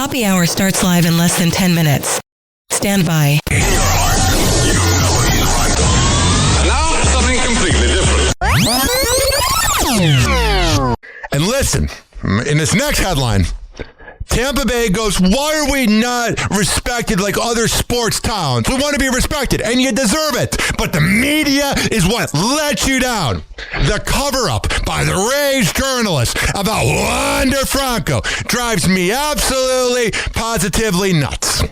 Hoppe Hour starts live in less than 10 minutes. Stand by. In your heart, you know you like them. And now, something completely different. And listen, in this next headline, Tampa Bay goes, why are we not respected like other sports towns? We want to be respected, and you deserve it. But the media is what lets you down. The cover-up by the Rays journalists about Wander Franco drives me absolutely, positively nuts.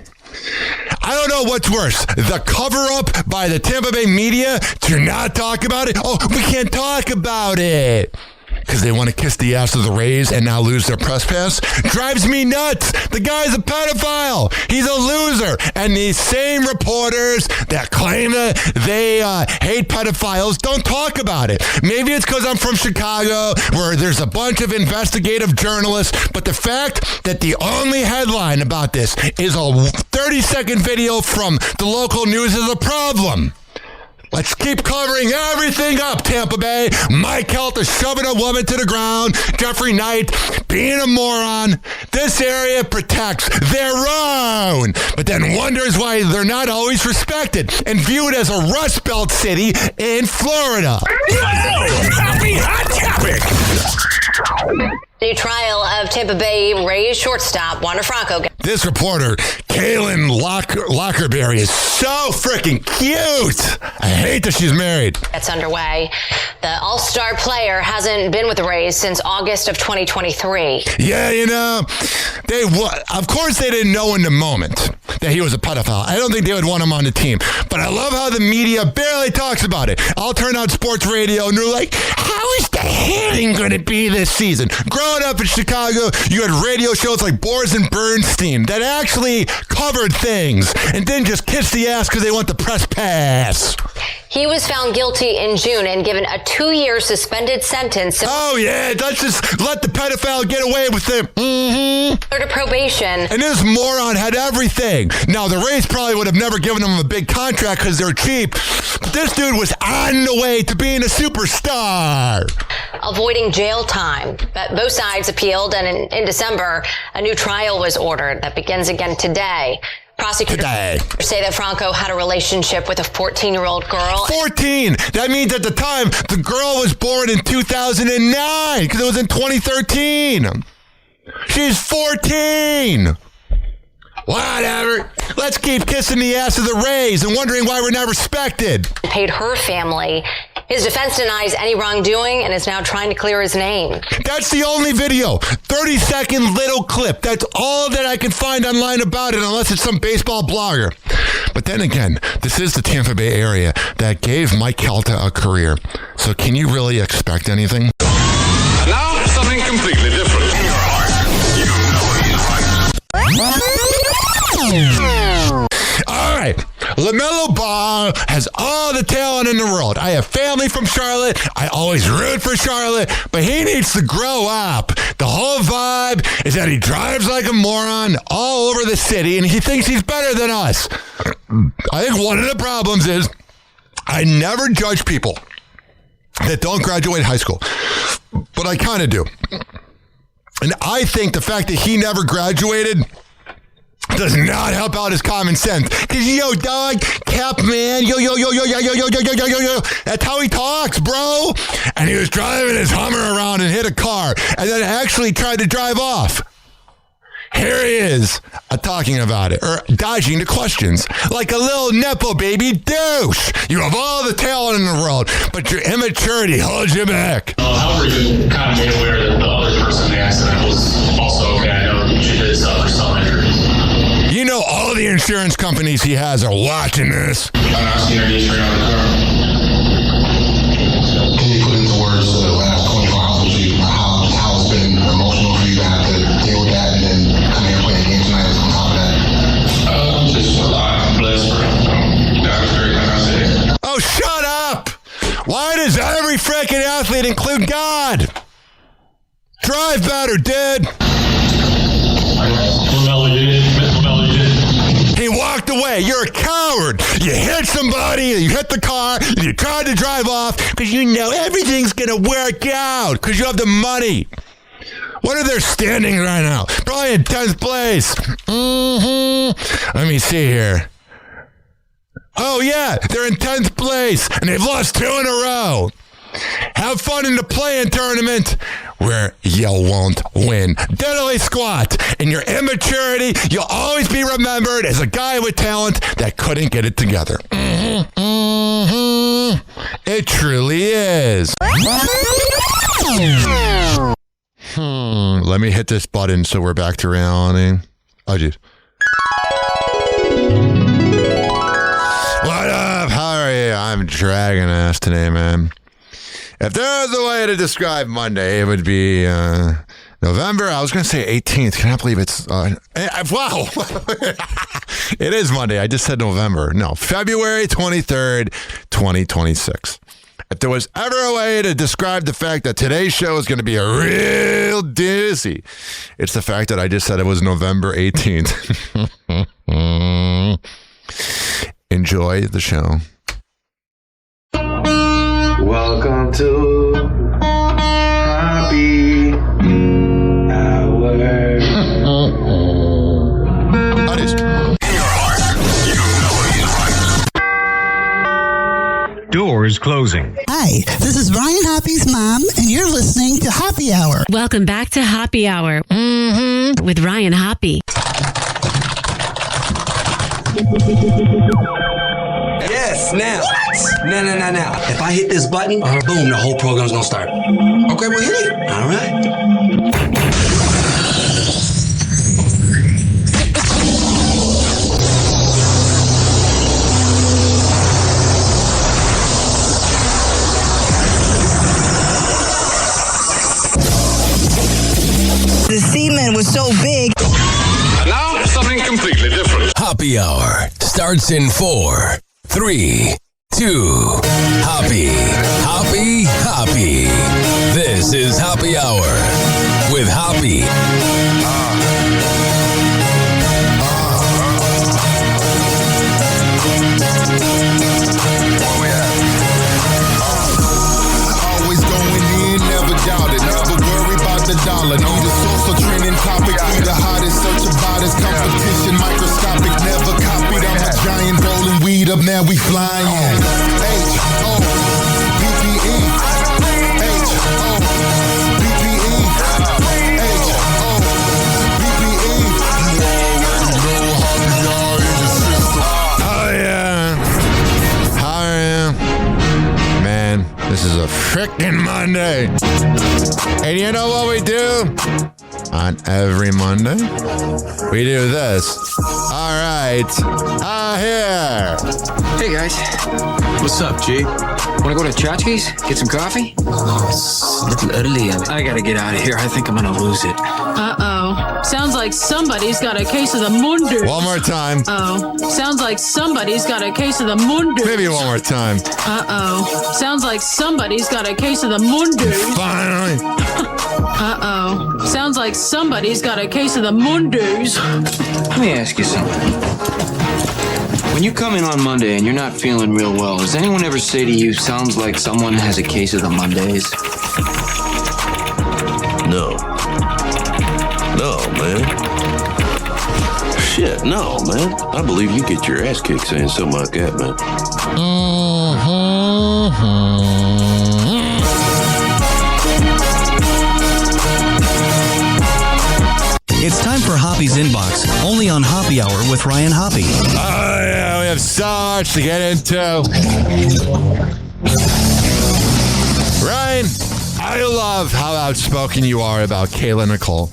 I don't know what's worse, the cover-up by the Tampa Bay media to not talk about it. Oh, we can't talk about it because they want to kiss the ass of the Rays and now lose their press pass. Drives me nuts. The guy's a pedophile. He's a loser. And these same reporters that claim that they hate pedophiles don't talk about it. Maybe it's because I'm from Chicago where there's a bunch of investigative journalists, but the fact that the only headline about this is a 30-second video from the local news is a problem. Let's keep covering everything up, Tampa Bay. Mike Helter shoving a woman to the ground. Jeffrey Knight being a moron. This area protects their own, but then wonders why they're not always respected and viewed as a Rust Belt city in Florida. Happy hot topic. New trial of Tampa Bay Rays shortstop Wander Franco. This reporter, Kaylin Lockerberry, is so freaking cute. I hate that she's married. That's underway. The all-star player hasn't been with the Rays since August of 2023. Yeah, you know, of course they didn't know in the moment that he was a pedophile. I don't think they would want him on the team. But I love how the media barely talks about it. I'll turn on sports radio and they're like, how is the hitting going to be this season? Growing up in Chicago, you had radio shows like Boris and Bernstein that actually covered things and didn't just kiss the ass because they want the press pass. He was found guilty in June and given a 2-year suspended sentence. Oh, yeah, let's just let the pedophile get away with it. Mm-hmm. To probation. And this moron had everything. Now, the Rays probably would have never given him a big contract because they're cheap. But this dude was on the way to being a superstar. Avoiding jail time. But both sides appealed, and in December, a new trial was ordered that begins again today. Prosecutors say that Franco had a relationship with a 14-year-old girl. 14! That means at the time, the girl was born in 2009, because it was in 2013. She's 14! Whatever. Let's keep kissing the ass of the Rays and wondering why we're not respected. Paid her family. His defense denies any wrongdoing and is now trying to clear his name. That's the only video. 30-second little clip. That's all that I can find online about it, unless it's some baseball blogger. But then again, this is the Tampa Bay area that gave Mike Helta a career. So can you really expect anything? And now, something completely different. In your heart, you know you like them. All right, LaMelo Ball has all the talent in the world. I have family from Charlotte. I always root for Charlotte, but he needs to grow up. The whole vibe is that he drives like a moron all over the city, and he thinks he's better than us. I think one of the problems is I never judge people that don't graduate high school, but I kind of do. And I think the fact that he never graduated does not help out his common sense. Because, yo, dog, cap man, yo. That's how he talks, bro. And he was driving his Hummer around and hit a car and then actually tried to drive off. Here he is talking about it, or dodging the questions like a little Nepo baby douche. You have all the talent in the world, but your immaturity holds you back. However, you kind of made aware that the other person in the accident was also okay. I know she did suffer some injuries. You know all the insurance companies he has are watching this. I'm asking her to get on the car. Can you put into words the last 24 hours with you, how it's been emotional for you to have to deal with that and then come here and play a game tonight on top of that? I'm just I'm blessed for God is great, like I said. Oh, shut up! Why does every freaking athlete include God? Drive better, dude. He walked away. You're a coward. You hit somebody, you hit the car, you tried to drive off because you know everything's going to work out because you have the money. What are their standings right now? Probably in 10th place. Let me see here. Oh, yeah, they're in 10th place, and they've lost 2 in a row. Have fun in the play-in tournament where you won't win. Diddly squat. In your immaturity, you'll always be remembered as a guy with talent that couldn't get it together. It truly is. Let me hit this button so we're back to reality. Oh, geez. What up? How are you? I'm dragging ass today, man. If there was a way to describe Monday, it would be November. I was going to say 18th. Can I believe it's... wow. It is Monday. I just said November. No, February 23rd, 2026. If there was ever a way to describe the fact that today's show is going to be a real doozy, it's the fact that I just said it was November 18th. Enjoy the show. Welcome to Happy Hour. That is. Doors closing. Hi, this is Ryan Hoppy's mom, and you're listening to Happy Hour. Welcome back to Happy Hour with Ryan Hoppe. Yes, now. What? Now. If I hit this button, boom, the whole program's gonna start. Okay, well, hit it. All right. The semen was so big. And now, something completely different. Happy Hour starts in 4, 3, 2. Happy. This is Happy Hour with Hoppe. Always going in, never doubted. Never worry about the dollar. Need a source of trending topic. Be the hottest, search about his competition. Microscopic, never copied. I'm a giant rolling weed up, now we flying. H-O-P-P-E. H-O-P-P-E. H-O-P-P-E. Oh, yeah. How are you? Man, this is a frickin' Monday. And you know what we do? On every Monday, we do this. All right. Here. Hey, guys. What's up, G? Wanna go to Chachi's? Get some coffee? Oh, it's a little early. I gotta get out of here. I think I'm gonna lose it. Uh-oh. Sounds like somebody's got a case of the mundu. One more time. Oh. Sounds like somebody's got a case of the mundu. Maybe one more time. Uh-oh. Sounds like somebody's got a case of the mundu. Finally. Uh-oh. Sounds like somebody's got a case of the mundus. Let me ask you something. When you come in on Monday and you're not feeling real well, does anyone ever say to you, sounds like someone has a case of the Mondays? No. No, man. Shit, no, man. I believe you get your ass kicked saying something like that, man. It's time for Hoppe's Inbox, only on Happy Hour with Ryan Hoppe. Oh, yeah, we have so much to get into. Ryan, I love how outspoken you are about Kayla Nicole.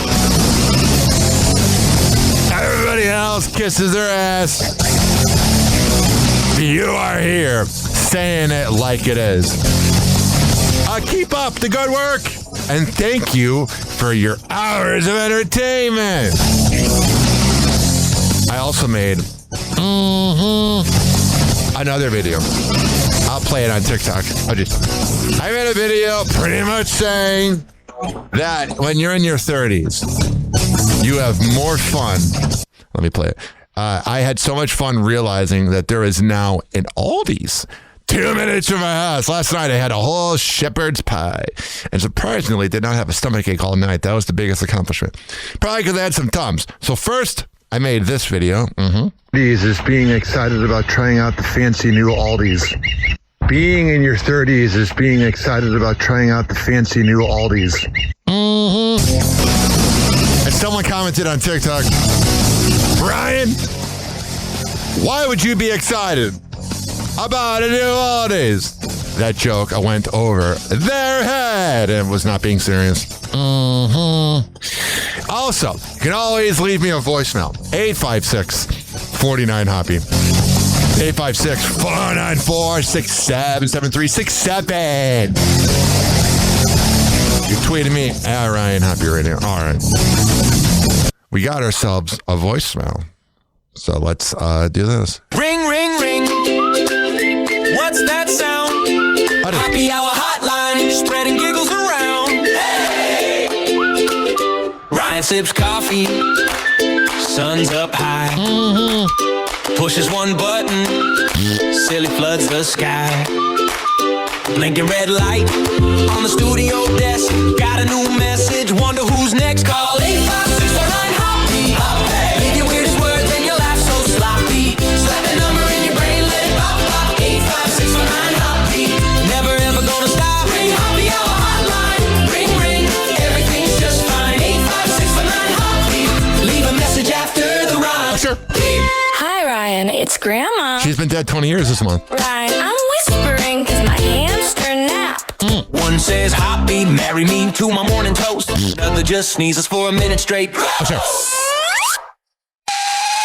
Everybody else kisses her ass. You are here saying it like it is. Keep up the good work. And thank you for your hours of entertainment. I also made another video. I'll play it on TikTok. I made a video pretty much saying that when you're in your 30s, you have more fun. Let me play it. I had so much fun realizing that there is now an Aldi's 2 minutes from my house. Last night I had a whole shepherd's pie. And surprisingly, did not have a stomachache all night. That was the biggest accomplishment. Probably because I had some Tums. So first, I made this video. Is being excited about trying out the fancy new Aldis. Being in your 30s is being excited about trying out the fancy new Aldis. And someone commented on TikTok, Ryan, why would you be excited about a new Aldis? That joke went over their head and was not being serious. Also, you can always leave me a voicemail. 856-49-HOPPY. 856-494-677367. You tweeted me at Ryan Hoppe Radio. All right. We got ourselves a voicemail. So let's do this. Ring, ring, ring. What's that sound? Happy Hour Hotline, spreading giggles around. Hey! Ryan sips coffee, sun's up high. Pushes one button, silly floods the sky. Blinking red light on the studio desk. Got a new message, wonder who's next. Call 856-49-HOPPY. Leave your weirdest words and your laugh so sloppy. Slap the number in your brain, let it pop, pop. 856-49-HOPPY. Never ever gonna stop. Ring Happy Hour Hotline. Ring, ring, everything's just fine. 856-49-HOPPY. Leave a message after the rhyme. Sure. Hi, Ryan. It's Grandma. She's been dead 20 years this month. Ryan, I'm whispering because my hamster napped. One says, Hoppy, marry me to my morning toast. Another just sneezes for a minute straight. Oh, sure.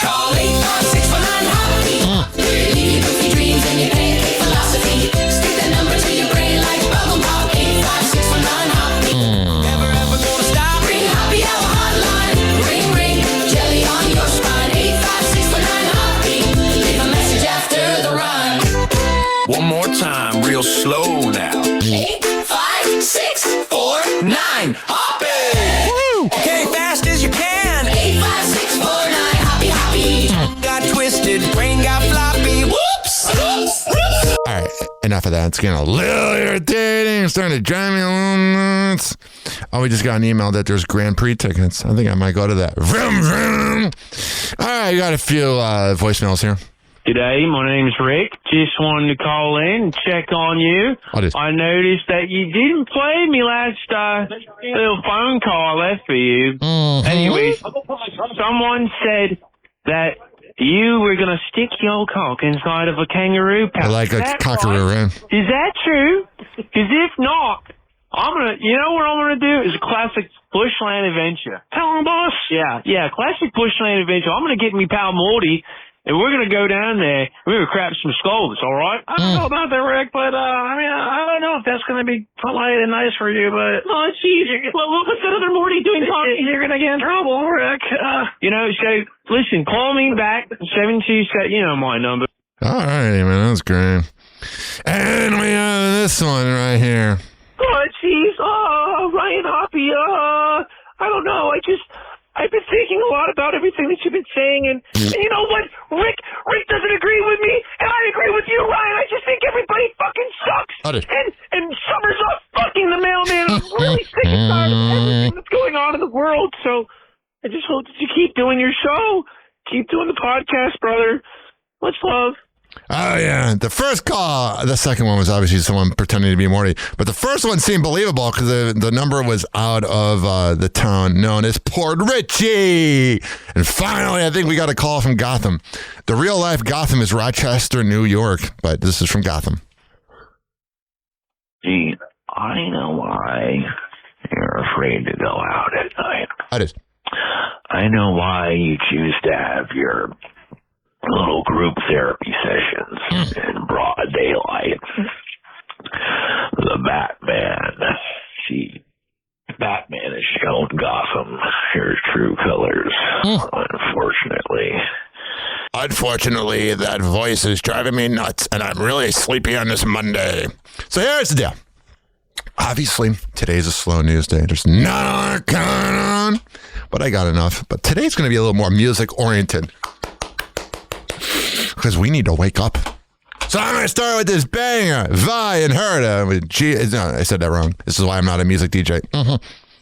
Call 856-49-HOPPY. Leave your goofy dreams and your pancake philosophy. Stick that number to your brain like bubble pop. 856-49-HOPPY. Never ever gonna stop. Ring Happy Hour Hotline. Ring, ring, jelly on your spine. 856-49-HOPPY. Leave a message after the rhyme. One more time, real slow now. 856-49-HOPPY. Okay, fast as you can. 856-49-HOPPY. Got twisted, brain got floppy. Whoops. All right, enough of that. It's getting a little irritating. It's starting to drive me a little nuts. Oh, we just got an email that there's Grand Prix tickets. I think I might go to that. Vroom, vroom. All right, you got a few voicemails here. G'day, my name's Rick. Just wanted to call in and check on you. I noticed that you didn't play me last little phone call I left for you. Anyways, someone said that you were going to stick your cock inside of a kangaroo pouch. I like a cockaroo, right? Is that true? Because if not, you know what I'm going to do is a classic bushland adventure. Tell him, boss. Yeah, classic bushland adventure. I'm going to get me pal Morty. And we're going to go down there, we're going to crack some skulls, all right? I don't know about that, Rick, but, I don't know if that's going to be polite and nice for you, but... Oh, geez, what's that other Morty doing talking? You're going to get in trouble, Rick. So, listen, call me back, 727, you know my number. All right, man, that's great. And we have this one right here. Oh, geez, Ryan Hoppe, I don't know, I've been thinking a lot about everything that you've been saying, and you know what? Rick doesn't agree with me, and I agree with you, Ryan. I just think everybody fucking sucks. And Summer's off fucking the mailman. I'm really sick and tired of everything that's going on in the world, so I just hope that you keep doing your show. Keep doing the podcast, brother. Much love. Oh, yeah. The first call, the second one was obviously someone pretending to be Morty. But the first one seemed believable because the number was out of the town known as Port Richey. And finally, I think we got a call from Gotham. The real life Gotham is Rochester, New York. But this is from Gotham. Gee, I know why you're afraid to go out at night. I know why you choose to have your little group therapy sessions in broad daylight. The Batman has shown Gotham his true colors. Unfortunately, that voice is driving me nuts, and I'm really sleepy on this Monday. So here's the deal. Obviously, today's a slow news day. There's not going on, but I got enough. But today's going to be a little more music-oriented because we need to wake up. So I'm going to start with this banger, Vi and Herda. No, I said that wrong. This is why I'm not a music DJ.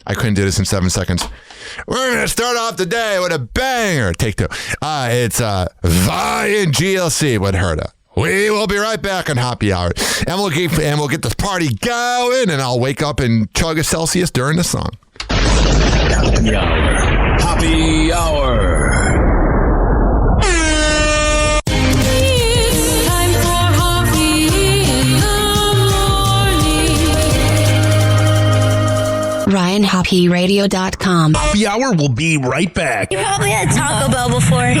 I couldn't do this in 7 seconds. We're going to start off the day with a banger. Take two. It's Vi and GLC with Herda. We will be right back on Happy Hour. And we'll get this party going, and I'll wake up and chug a Celsius during the song. Happy Hour. Happy Hour. RyanHappyRadio.com. Happy Hour will be right back. You probably had Taco Bell before.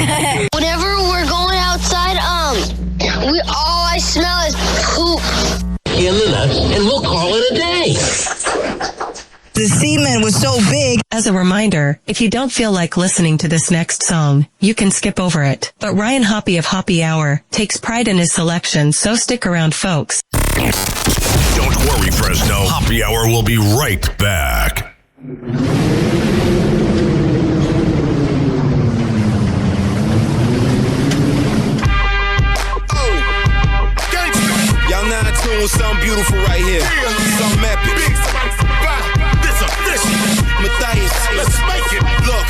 Whenever we're going outside, all I smell is poop. In the nuts, and we'll call it a day. The semen was so big. As a reminder, if you don't feel like listening to this next song, you can skip over it. But Ryan Hoppe of Happy Hour takes pride in his selection, so stick around, folks. Don't worry, Fresno. Happy Hour will be right back. Y'all now in tune with something beautiful right here. Something epic. This official. Matthias, let's make it. Look,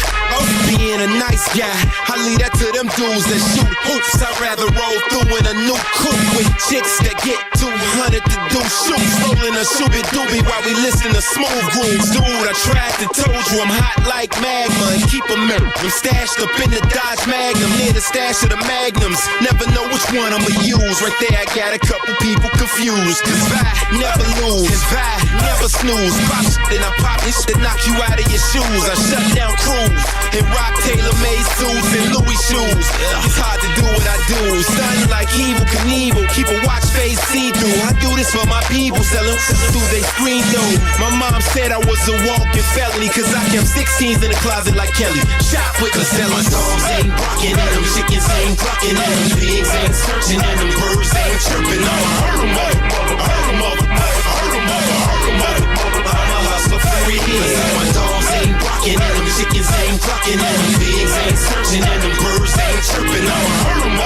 being a nice guy, I leave that to them dudes that shoot hoops. I'd rather roll through in a new coupe with chicks that get 200 to do shoots. Rolling a shooby doobie while we listen to smooth grooves. Dude, I tried to told you I'm hot like magma and keep them stashed up in the Dodge Magnum near the stash of the Magnums. Never know which one I'ma use. Right there, I got a couple people confused. Cause I never lose, and I never snooze. Pop shit, then I pop this shit, knock you out of your shoes. I shut down crews and rock tailor-made suits and Louis shoes. It's hard to do what I do. Stunning like Evil Knievel, keep a watch face see-through. I do this for my people, selling through they screen though. My mom said I was a walking felony, cause I kept 16s in the closet like Kelly. Shot with the sellers. Dogs ain't barking at them, chickens ain't clucking at them, pigs ain't searching at them, birds ain't chirping. I'm a hustler for real. My dogs ain't barking at them, chickens ain't clucking at them, pigs ain't searching at them, birds ain't chirping. I'm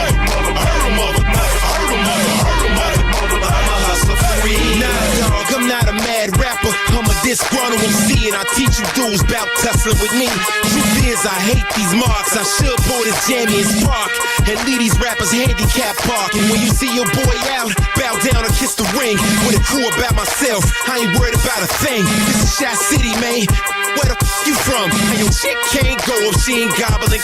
a hustler for real. Nah, dog, I'm not a mad rapper. I'm a disgruntled MC, and I teach you dudes about tussling with me. Truth is, I hate these marks. I should pull this jammy and spark and leave these rappers handicap park. And when you see your boy out, bow down and kiss the ring. With a crew about myself, I ain't worried about a thing. This is Shot City, man. Where the you from? And your chick can't go if she ain't gobbling.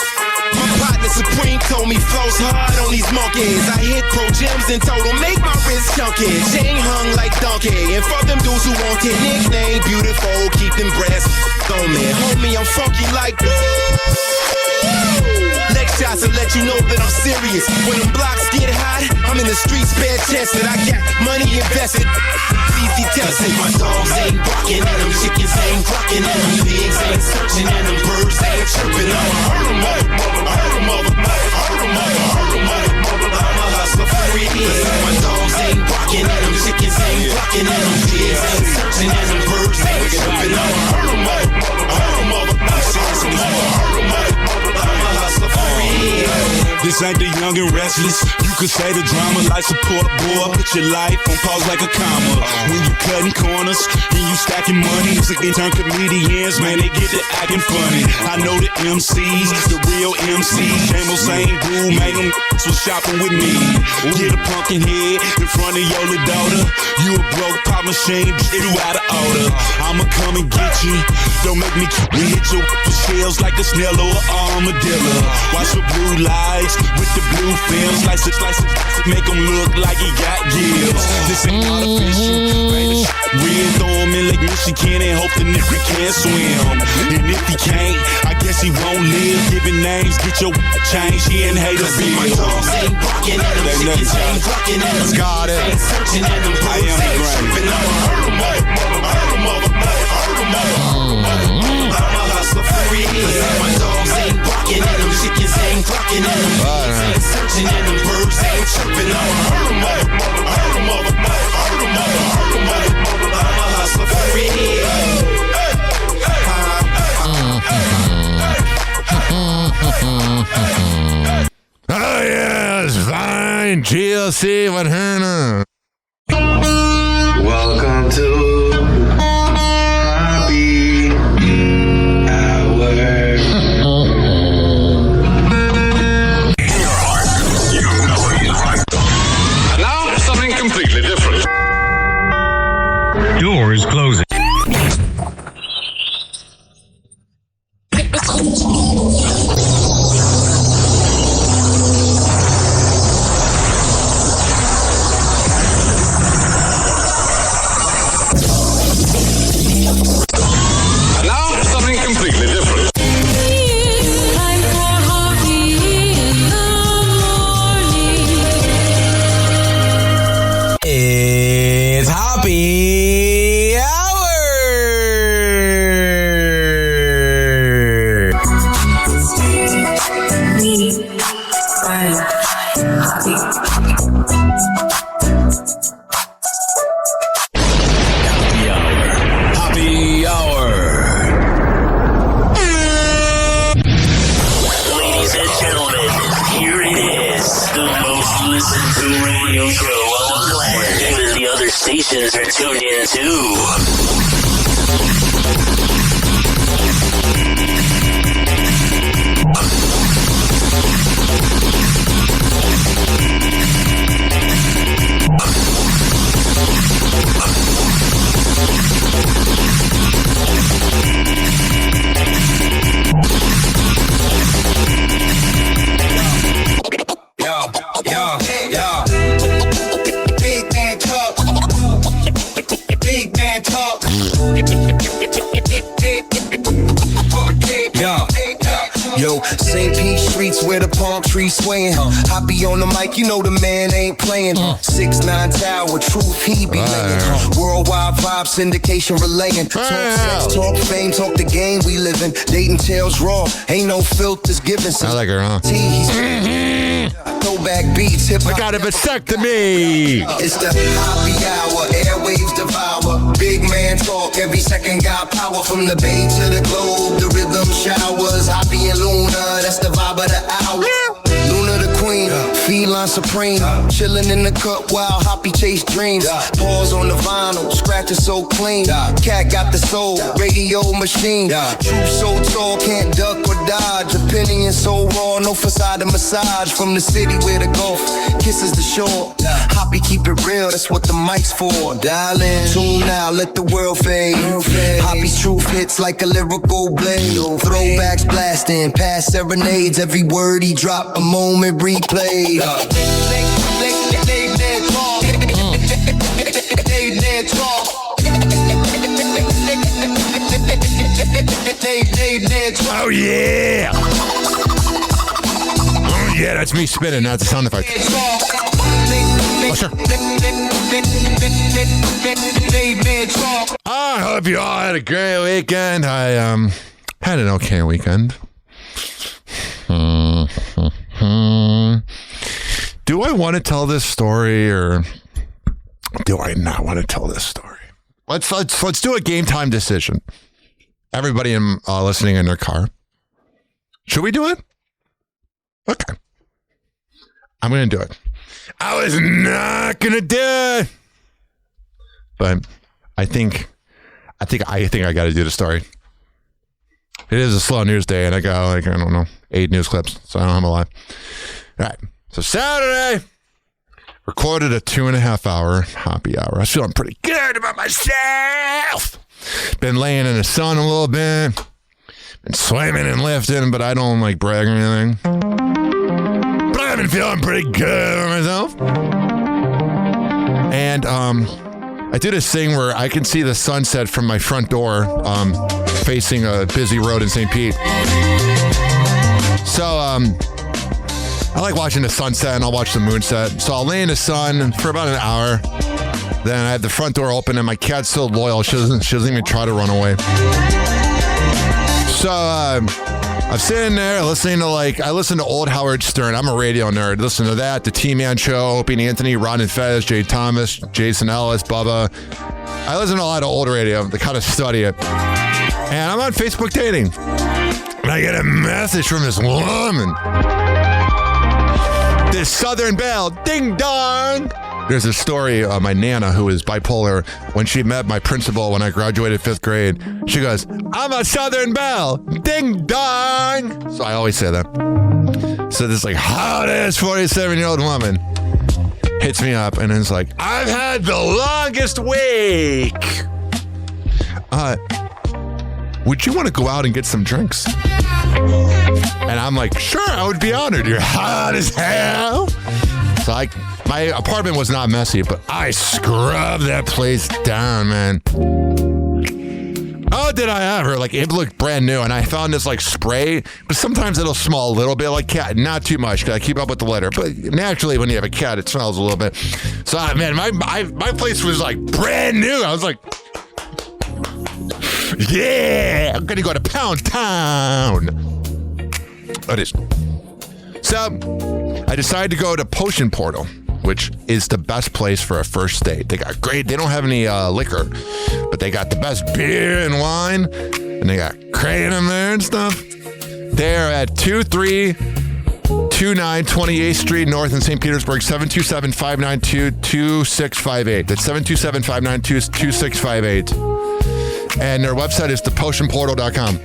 My partner Supreme told me flows hard on these monkeys. I hit Pro Gems and told them make my wrist chunky. Chain hung like donkey. And for them dudes who want it, nickname beautiful, keep them breasts on me. Homie, I'm funky like leg shots to let you know that I'm serious. When them blocks get hot, I'm in the streets bare chested. I got money invested. Easy testing. My dogs ain't barking at them, chickens ain't clucking at them, pigs ain't searching at them, birds ain't chirping. I'm a hustler for real. My dogs ain't barking at them, chickens ain't clucking at them, pigs ain't searching at them, birds ain't chirping. I'm a hustler for real. This ain't the young and restless. You could say the drama like support boy. Put your life on pause like a comma. When you cutting corners and you stacking money, music they turn comedians, man, they get to acting funny. I know the MCs, the real MCs. J-Mo same dude, man, them was shopping with me. Get a pumpkin head in front of your little daughter. You a broke pop machine, you out of order. I'ma come and get you. Don't make me hit your shells like a snail or an armadillo. Watch the blue lights with the blue film, slice it, make him look like he got gills. This ain't artificial, baby. Real throw him in Lake Michigan and hope the nigga can't swim. And if he can't, I guess he won't live. Giving names, get your change. He ain't hate a bill. My dogs ain't barking at him, chickens ain't clucking at him, got it. Ain't searching at him, I am the grand. I'm a hustler for real. My dogs ain't barking at him, chickens ain't clucking at him, pigs ain't searching at him, birds ain't chirping. I'm a hustler for real. Oh yes, playing GLC with her. Welcome to Happy Hour. In your heart, you know he's right. And now, something completely different. Doors closing. It's Happy Hour. Happy Hour. Ladies and gentlemen, here it is, the most listened to radio show on the planet. Even the other stations are tuned in too. Big man talk. Big man talk. Yo, St. Pete streets where the palm trees swaying. Hoppy on the mic, you know the man ain't playing. 6'9" tower, truth he be laying. Worldwide vibe, syndication relaying. Talk sex, talk fame, talk the game we living. Dating tales raw, ain't no filters given. I like her, huh? Throwback beats, hip hop. I got a vasectomy. It's the Happy Hour, airwaves devour. Big man talk, every second got power. From the bay to the globe, the rhythm showers. Hoppy and Luna, that's the vibe of the hour. Luna the queen, feline supreme. Chillin' in the cup while Hoppy chase dreams. Paws on the vinyl, scratches so clean. Cat got the soul, radio machine. Truth so tall, can't duck or dodge. Opinion so raw, no facade to massage. From the city where the Gulf kisses the shore. Hoppy keep it real, that's what the mic's for. Dial in, tune now, let the world fade. Hoppy's truth hits like a lyrical blade. Throwbacks blasting, past serenades. Every word he drop, a moment replayed. Oh yeah! Oh yeah, that's me spinning. That's a sound effect. Oh sure. I hope you all had a great weekend. I had an okay weekend. Do I want to tell this story or do I not want to tell this story? Let's do a game time decision. Everybody listening in their car. Should we do it? Okay. I'm going to do it. I was not going to do it. But I think I got to do the story. It is a slow news day and I got 8 news clips, so I don't have a lot. All right. So Saturday, recorded a 2.5 hour Happy Hour. I was feeling pretty good about myself. Been laying in the sun a little bit. Been swimming and lifting, but I don't like brag or anything. But I've been feeling pretty good about myself. And I do this thing where I can see the sunset from my front door, facing a busy road in St. Pete. So I like watching the sunset and I'll watch the moon set. So I'll lay in the sun for about an hour. Then I had the front door open and my cat's so loyal. She doesn't even try to run away. So I'm sitting there listening to I listen to old Howard Stern. I'm a radio nerd. Listen to that, the T-Man Show, Opie and Anthony, Ron and Fez, Jay Thomas, Jason Ellis, Bubba. I listen to a lot of old radio to kind of study it. And I'm on Facebook dating. And I get a message from this woman. hottest Southern belle. Ding dong. There's a story, my Nana, who is bipolar, when she met my principal when I graduated 5th grade, she goes, I'm a Southern belle. Ding dong. So I always say that. So this like hottest 47-year-old woman hits me up and is like, I've had the longest week. Would you want to go out and get some drinks? And I'm like, sure, I would be honored. You're hot as hell. So my apartment was not messy, but I scrubbed that place down, man. Oh, did I ever? Like, it looked brand new, and I found this, like, spray, but sometimes it'll smell a little bit like cat. Not too much, because I keep up with the litter. But naturally, when you have a cat, it smells a little bit. So, man, my place was, like, brand new. I was like, yeah, I'm going to go to Pound Town. It is. So, I decided to go to Potion Portal, which is the best place for a first date. They don't have any liquor, but they got the best beer and wine, and they got kratom there and stuff. They're at 2329 28th Street North in St. Petersburg, 727-592-2658. That's 727-592-2658. And their website is thepotionportal.com.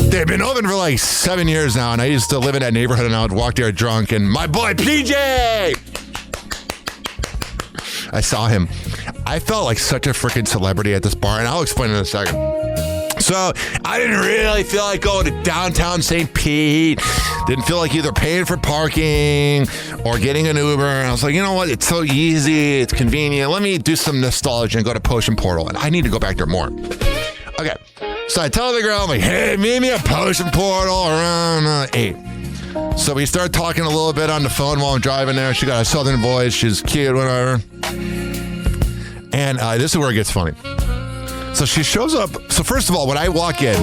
They've been open for like 7 years now, and I used to live in that neighborhood, and I would walk there drunk, and my boy PJ, I saw him. I felt like such a freaking celebrity at this bar, and I'll explain in a second. So I didn't really feel like going to downtown St. Pete. Didn't feel like either paying for parking or getting an Uber. And I was like, you know what? It's so easy. It's convenient. Let me do some nostalgia and go to Potion Portal. And I need to go back there more. Okay. So I tell the girl, I'm like, hey, meet me at Potion Portal around 8. So we start talking a little bit on the phone while I'm driving there. She got a southern voice. She's cute, whatever. And this is where it gets funny. So she shows up. So first of all, when I walk in,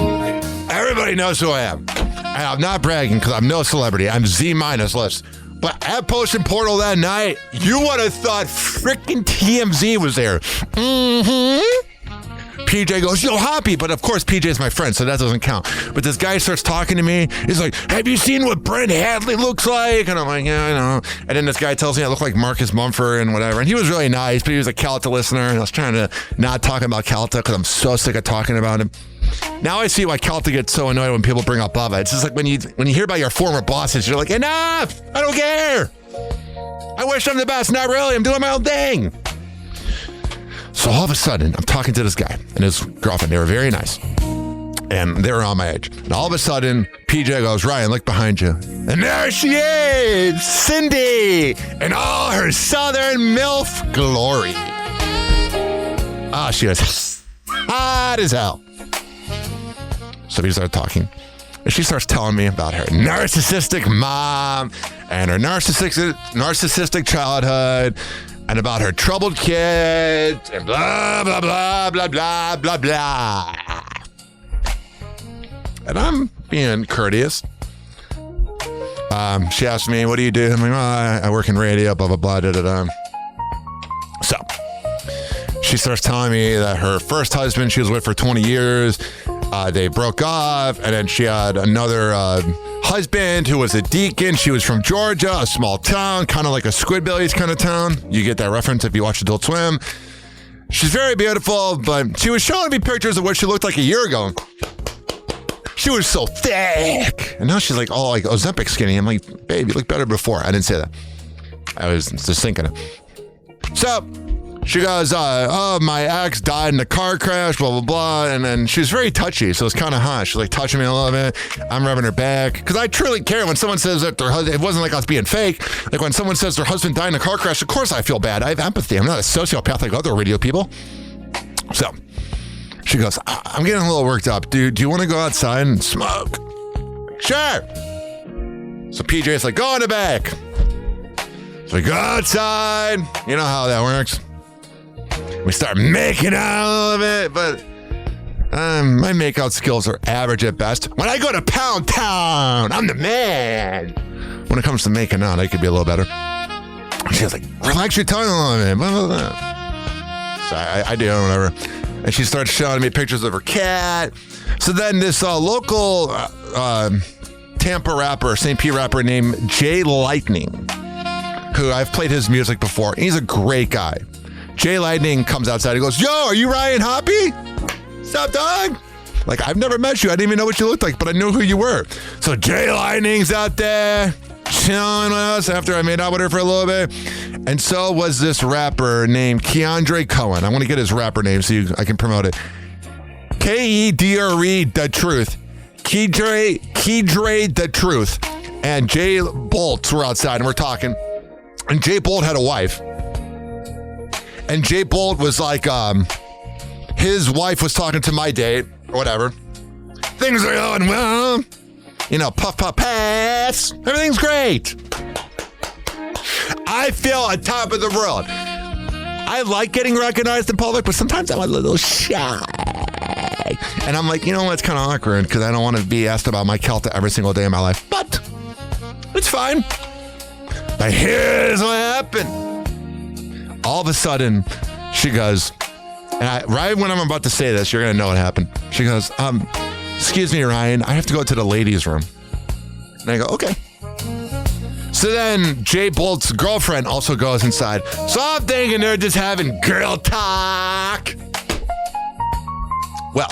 everybody knows who I am. And I'm not bragging because I'm no celebrity. I'm Z- list. But at Potion Portal that night, you would have thought freaking TMZ was there. Mm-hmm. PJ goes, yo, Hoppe. But of course, PJ is my friend, so that doesn't count. But this guy starts talking to me. He's like, have you seen what Brent Hadley looks like? And I'm like, yeah, I know. And then this guy tells me I look like Marcus Mumford and whatever. And he was really nice, but he was a Calta listener. And I was trying to not talk about Calta because I'm so sick of talking about him. Now I see why Calta gets so annoyed when people bring up Bubba. It's just like when you hear about your former bosses, you're like, enough! I don't care! I wish I'm the best. Not really. I'm doing my own thing. So all of a sudden, I'm talking to this guy and his girlfriend. They were very nice. And they were on my age. And all of a sudden, PJ goes, Ryan, look behind you. And there she is, Cindy, in all her Southern MILF glory. Ah, she was hot as hell. So we started talking. And she starts telling me about her narcissistic mom and her narcissistic childhood. And about her troubled kids, and blah, blah, blah, blah, blah, blah, blah. And I'm being courteous. She asked me, what do you do? I'm like, well, I work in radio, blah, blah, blah, da, da, da. So, she starts telling me that her first husband she was with for 20 years, they broke off, and then she had another husband who was a deacon. She was from Georgia, a small town, kind of like a Squidbillies kind of town. You get that reference if you watch Adult Swim. She's very beautiful, but she was showing me pictures of what she looked like a year ago. She was so thick. And now she's like all like Ozempic skinny. I'm like, babe, you look better before. I didn't say that. I was just thinking it. So she goes, oh, my ex died in a car crash, blah, blah, blah. And then she was very touchy, so it's kind of hot. She's like touching me a little bit. I'm rubbing her back. Because I truly care when someone says that their husband, it wasn't like I was being fake. Like when someone says their husband died in a car crash, of course I feel bad. I have empathy. I'm not a sociopath like other radio people. So she goes, I'm getting a little worked up. Dude, do you want to go outside and smoke? Sure. So PJ's like, go in the back. So we go outside. You know how that works. We start making out a little bit, but my makeout skills are average at best. When I go to Pound Town, I'm the man. When it comes to making out, I could be a little better. She's like, relax your tongue a little bit. Blah, blah, blah. So I do whatever. And she starts showing me pictures of her cat. So then this local Tampa rapper, St. Pete rapper named Jay Lightning, who I've played his music before. He's a great guy. Jay Lightning comes outside. He goes, yo, are you Ryan Hoppe? What's up, dog? Like, I've never met you. I didn't even know what you looked like, but I knew who you were. So Jay Lightning's out there chilling with us after I made out with her for a little bit. And so was this rapper named Keandre Cohen. I want to get his rapper name so I can promote it. K-E-D-R-E, The Truth. Keydre The Truth. And Jay Bolts were outside and we're talking. And Jay Bolt had a wife. And Jay Bolt was like, his wife was talking to my date, or whatever. Things are going well. You know, puff, puff, pass. Everything's great. I feel on top of the world. I like getting recognized in public, but sometimes I'm a little shy. And I'm like, you know what? It's kind of awkward because I don't want to be asked about my Celta every single day of my life. But it's fine. But here's what happened. All of a sudden, she goes, and right when I'm about to say this, you're going to know what happened. She goes, excuse me, Ryan, I have to go to the ladies' room. And I go, okay. So then Jay Bolt's girlfriend also goes inside. So I'm thinking they're just having girl talk. Well,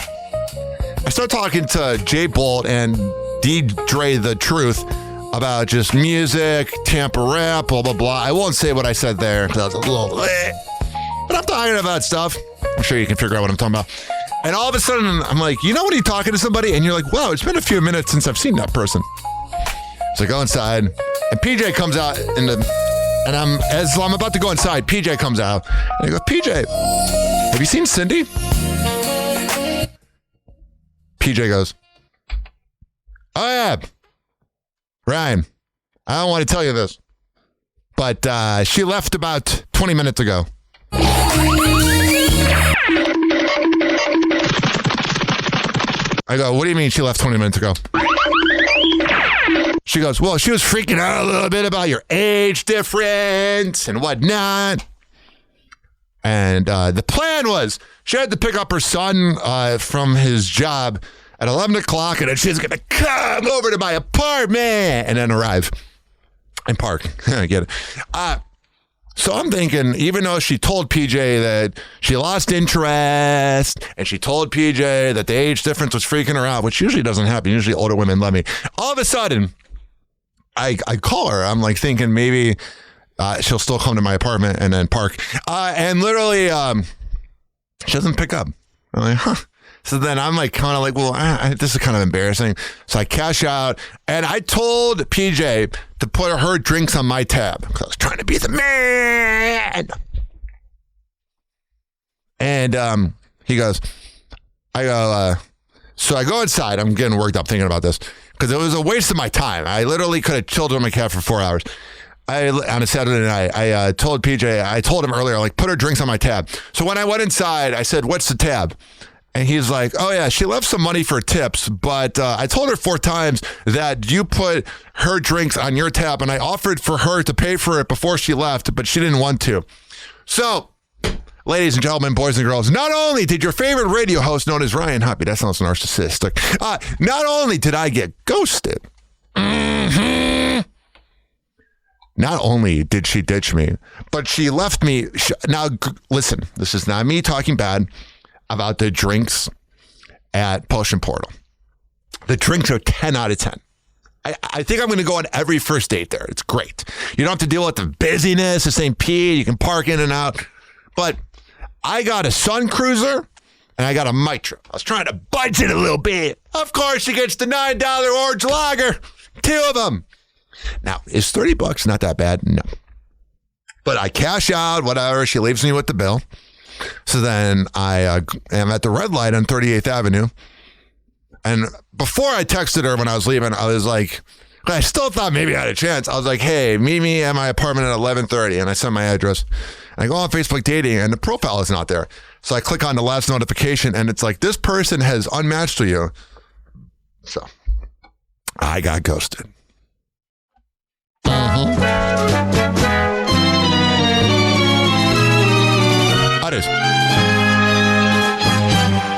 I start talking to Jay Bolt and D-Dre The Truth about just music, Tampa rap, blah, blah, blah. I won't say what I said there because I was a little, but I'm talking about stuff. I'm sure you can figure out what I'm talking about. And all of a sudden, I'm like, you know when you're talking to somebody and you're like, wow, it's been a few minutes since I've seen that person. So I go inside and PJ comes out and as I'm about to go inside, PJ comes out and I go, PJ, have you seen Cindy? PJ goes, oh yeah, Ryan, I don't want to tell you this, but she left about 20 minutes ago. I go, what do you mean she left 20 minutes ago? She goes, well, she was freaking out a little bit about your age difference and whatnot. And the plan was she had to pick up her son from his job at 11 o'clock, and then she's going to come over to my apartment and then arrive and park. I get it. So I'm thinking, even though she told PJ that she lost interest and she told PJ that the age difference was freaking her out, which usually doesn't happen. Usually older women love me. All of a sudden, I call her. I'm like thinking maybe she'll still come to my apartment and then park. And literally, she doesn't pick up. I'm like, huh. So then I'm like, kind of like, well, this is kind of embarrassing. So I cash out and I told PJ to put her drinks on my tab because I was trying to be the man. And he goes, so I go inside. I'm getting worked up thinking about this because it was a waste of my time. I literally could have chilled on my cab for 4 hours. On a Saturday night, I told PJ, I told him earlier, like, put her drinks on my tab. So when I went inside, I said, what's the tab? And he's like, oh, yeah, she left some money for tips, but I told her 4 times that you put her drinks on your tab, and I offered for her to pay for it before she left, but she didn't want to. So, ladies and gentlemen, boys and girls, not only did your favorite radio host known as Ryan Hoppe, that sounds narcissistic, not only did I get ghosted, not only did she ditch me, but she left me. Now, listen, this is not me talking bad about the drinks at Potion Portal. The drinks are 10 out of 10. I think I'm going to go on every first date there. It's great. You don't have to deal with the busyness of St. Pete. You can park in and out. But I got a Sun Cruiser and I got a Mitra. I was trying to budget a little bit. Of course, she gets the $9 orange lager. 2 of them. Now, is $30 not that bad? No. But I cash out, whatever. She leaves me with the bill. So then I am at the red light on 38th Avenue. And before I texted her when I was leaving, I was like, I still thought maybe I had a chance. I was like, hey, meet me at my apartment at 11:30. And I sent my address. And I go on Facebook dating and the profile is not there. So I click on the last notification and it's like, this person has unmatched to you. So I got ghosted.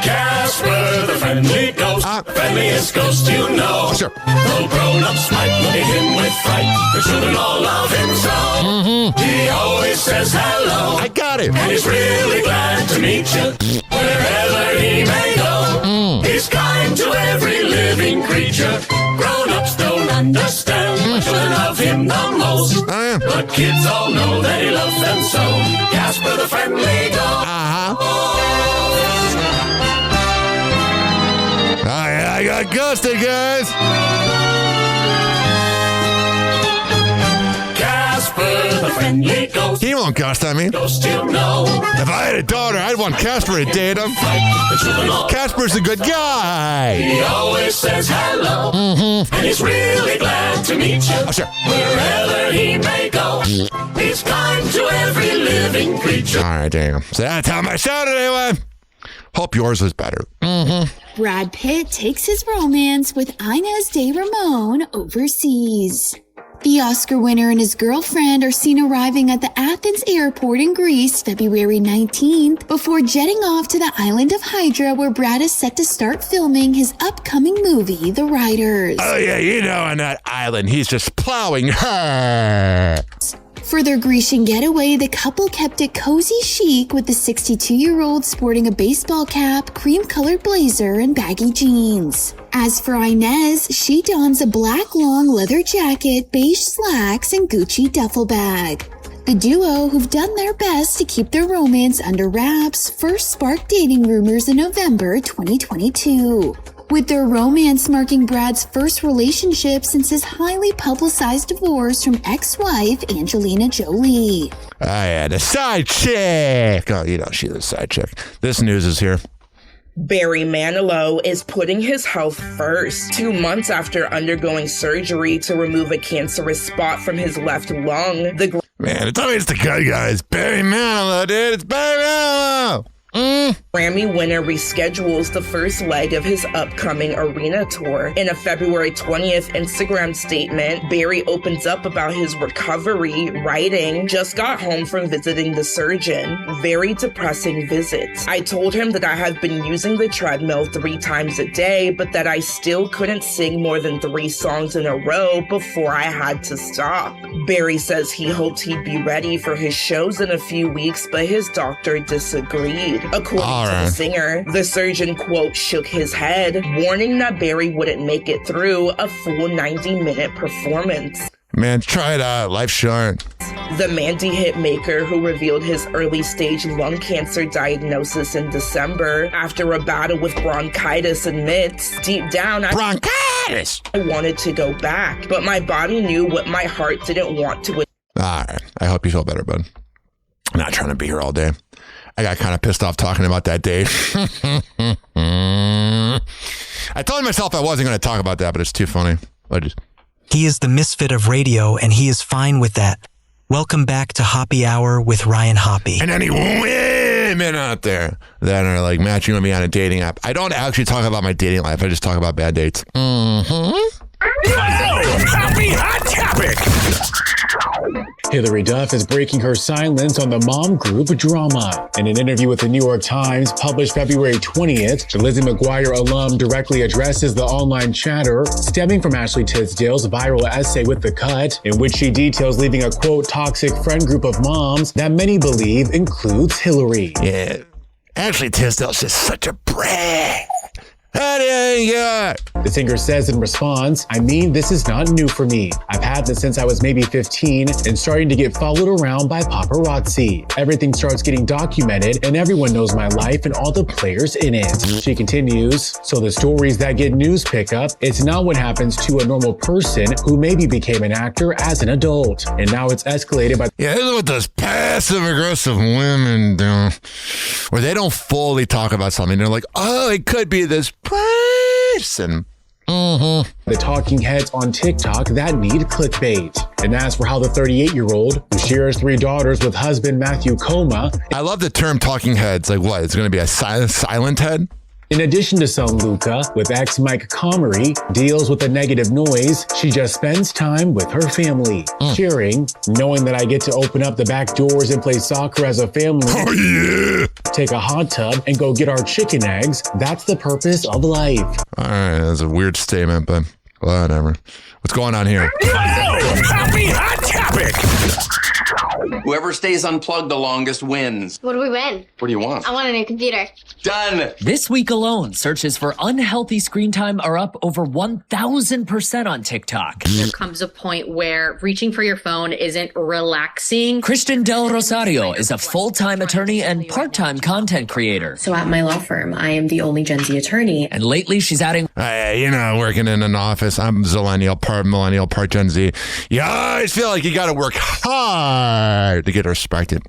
Casper the friendly ghost. friendliest ghost you know. Sure. Though grown-ups might look at him with fright, the children all love him so. He always says hello. I got it. And he's really glad to meet you wherever he may go. He's kind to every living creature. Grown-ups don't understand, but children love him the most. But kids all know that he loves them so. Casper the friendly ghost. I got ghosted, guys. Casper the friendly ghost. He won't ghost on me. Ghost you know. If I had a daughter, I'd want Casper to date him. Casper's a good guy. He always says hello. And he's really glad to meet you. Oh, sure. Wherever he may go. He's kind to every living creature. All right, there you go. So that's how my shout anyway. Hope yours was better. Brad Pitt takes his romance with Inez de Ramon overseas. The Oscar winner and his girlfriend are seen arriving at the Athens airport in Greece February 19th before jetting off to the island of Hydra, where Brad is set to start filming his upcoming movie, The Riders. Oh, yeah, you know, on that island, he's just plowing her. For their Grecian getaway, the couple kept it cozy chic, with the 62-year-old sporting a baseball cap, cream-colored blazer, and baggy jeans. As for Inez, she dons a black long leather jacket, beige slacks, and Gucci duffel bag. The duo, who've done their best to keep their romance under wraps, first sparked dating rumors in November 2022. With their romance marking Brad's first relationship since his highly publicized divorce from ex-wife Angelina Jolie. The side chick. Oh, you know, she's a side chick. This news is here. Barry Manilow is putting his health first. 2 months after undergoing surgery to remove a cancerous spot from his left lung, Man, it's always the good guys. Barry Manilow, dude. It's Barry Manilow. Grammy winner reschedules the first leg of his upcoming arena tour. In a February 20th Instagram statement, Barry opens up about his recovery, writing, "Just got home from visiting the surgeon. Very depressing visits. I told him that I have been using the treadmill 3 times a day, but that I still couldn't sing more than 3 songs in a row before I had to stop." Barry says he hoped he'd be ready for his shows in a few weeks, but his doctor disagreed. According to the singer, the surgeon, quote, shook his head, warning that Barry wouldn't make it through a full 90-minute performance. Man, try it out. Life's short. The Mandy hitmaker, who revealed his early-stage lung cancer diagnosis in December after a battle with bronchitis, admits, deep down, I wanted to go back, but my body knew what my heart didn't want to. All right. I hope you feel better, bud. I'm not trying to be here all day. I got kind of pissed off talking about that day. I told myself I wasn't going to talk about that, but it's too funny. He is the misfit of radio, and he is fine with that. Welcome back to Hoppy Hour with Ryan Hoppe. And any women out there that are like matching with me on a dating app, I don't actually talk about my dating life. I just talk about bad dates. Happy Hot Topic! Hillary Duff is breaking her silence on the mom group drama. In an interview with the New York Times published February 20th, the Lizzie McGuire alum directly addresses the online chatter stemming from Ashley Tisdale's viral essay with The Cut, in which she details leaving a, quote, toxic friend group of moms that many believe includes Hillary. Yeah, Ashley Tisdale's just such a brat. The singer says in response, "I mean, this is not new for me. I've had this since I was maybe 15 and starting to get followed around by paparazzi. Everything starts getting documented and everyone knows my life and all the players in it." She continues, "So the stories that get news pickup, it's not what happens to a normal person who maybe became an actor as an adult. And now it's escalated by..." Yeah, this is what those passive-aggressive women do. Where they don't fully talk about something. They're like, oh, it could be this person. The talking heads on TikTok that need clickbait. And as for how the 38-year-old, who shares 3 daughters with husband Matthew Coma... I love the term talking heads. Like what? It's going to be a silent head? In addition to son Luca, with ex Mike Comrie, deals with the negative noise, she just spends time with her family, cheering, knowing that I get to open up the back doors and play soccer as a family. Oh, yeah. Take a hot tub and go get our chicken eggs. That's the purpose of life. All right, that's a weird statement, but whatever. What's going on here? Happy Hot Topic! Whoever stays unplugged the longest wins. What do we win? What do you want? I want a new computer. Done! This week alone, searches for unhealthy screen time are up over 1,000% on TikTok. There comes a point where reaching for your phone isn't relaxing. Kristen Del Rosario is a full-time attorney and part-time content creator. So at my law firm, I am the only Gen Z attorney. And lately, she's adding... working in an office. I'm Zillennial, part millennial, part Gen Z. You always feel like you got to work hard to get respected.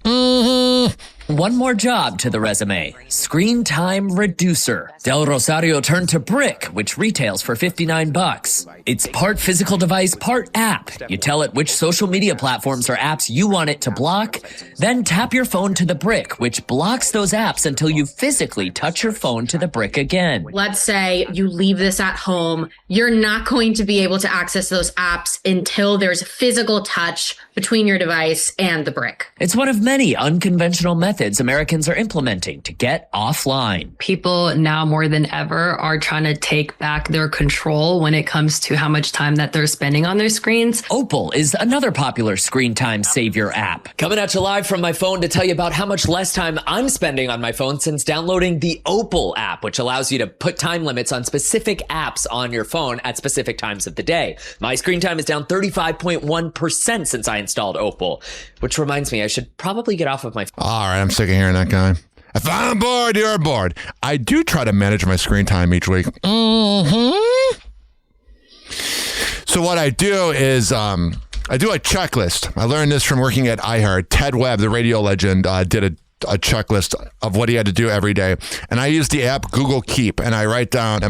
One more job to the resume. Screen time reducer. Del Rosario turned to Brick, which retails for $59. It's part physical device, part app. You tell it which social media platforms or apps you want it to block, then tap your phone to the Brick, which blocks those apps until you physically touch your phone to the Brick again. Let's say you leave this at home. You're not going to be able to access those apps until there's physical touch between your device and the Brick. It's one of many unconventional methods Americans are implementing to get offline. People now more than ever are trying to take back their control when it comes to how much time that they're spending on their screens. Opal is another popular screen time savior app. Coming at you live from my phone to tell you about how much less time I'm spending on my phone since downloading the Opal app, which allows you to put time limits on specific apps on your phone at specific times of the day. My screen time is down 35.1% since I installed Opal, which reminds me I should probably get off of my phone. All right, I'm sick of hearing that guy. If I'm bored, you're bored. I do try to manage my screen time each week. So what I do is I do a checklist. I learned this from working at iHeart. Ted Webb, the radio legend, did a checklist of what he had to do every day. And I use the app Google Keep, and I write down,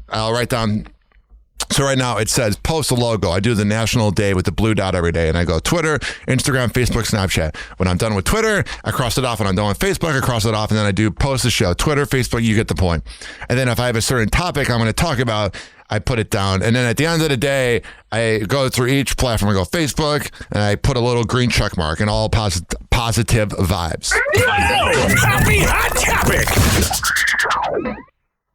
I'll write down. So right now it says post a logo. I do the national day with the blue dot every day, and I go Twitter, Instagram, Facebook, Snapchat. When I'm done with Twitter, I cross it off. When I'm done with Facebook, I cross it off, and then I do post the show. Twitter, Facebook, you get the point. And then if I have a certain topic I'm going to talk about, I put it down. And then at the end of the day, I go through each platform. I go Facebook, and I put a little green check mark and all positive vibes. Happy Hot Topic!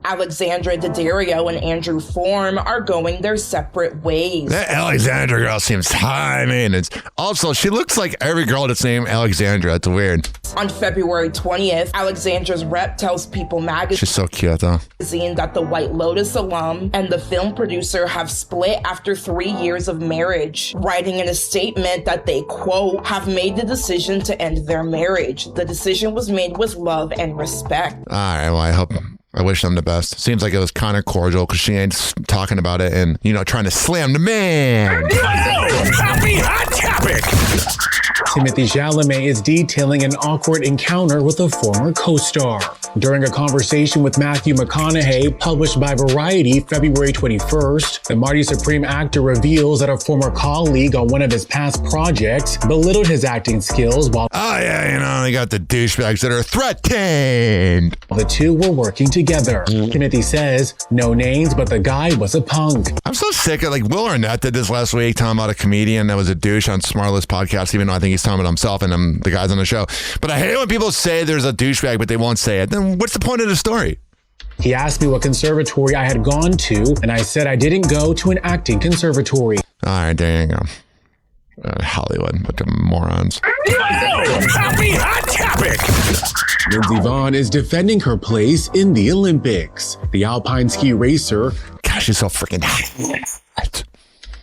Alexandra Daddario and Andrew Form are going their separate ways. That Alexandra girl seems high maintenance. Also, she looks like every girl that's named Alexandra. It's weird. On February 20th, Alexandra's rep tells People magazine She's so cute, though. That the White Lotus alum and the film producer have split after 3 years of marriage, writing in a statement that they, quote, have made the decision to end their marriage. The decision was made with love and respect. All right, well, I wish them the best. Seems like it was kind of cordial because she ain't talking about it and, trying to slam the man. Happy Hot Topic! Timothée Chalamet is detailing an awkward encounter with a former co-star. During a conversation with Matthew McConaughey, published by Variety February 21st, the Marty Supreme actor reveals that a former colleague on one of his past projects belittled his acting skills while... Oh, yeah, they got the douchebags that are threatened. The two were working together. Timothée says, no names, but the guy was a punk. I'm so sick of, Will Arnett did this last week, talking about a comedian that was a douche on Smartless podcast, even though I think he's talking about himself and the guys on the show. But I hate when people say there's a douchebag, but they won't say it. Then what's the point of the story? He asked me what conservatory I had gone to, and I said I didn't go to an acting conservatory. All right, there you go. Hollywood, bunch of morons. Happy Hot Topic! Lindsey Vonn is defending her place in the Olympics. The alpine ski racer, gosh, she's so freaking hot,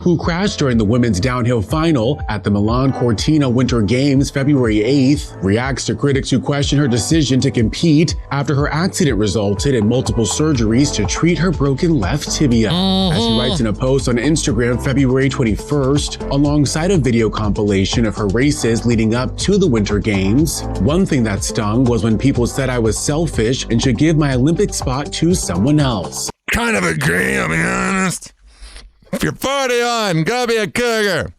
who crashed during the women's downhill final at the Milan Cortina Winter Games February 8th, reacts to critics who question her decision to compete after her accident resulted in multiple surgeries to treat her broken left tibia. As she writes in a post on Instagram February 21st, alongside a video compilation of her races leading up to the Winter Games, one thing that stung was when people said I was selfish and should give my Olympic spot to someone else. Kind of agree, I'll be honest. If you're 41, go be a cougar.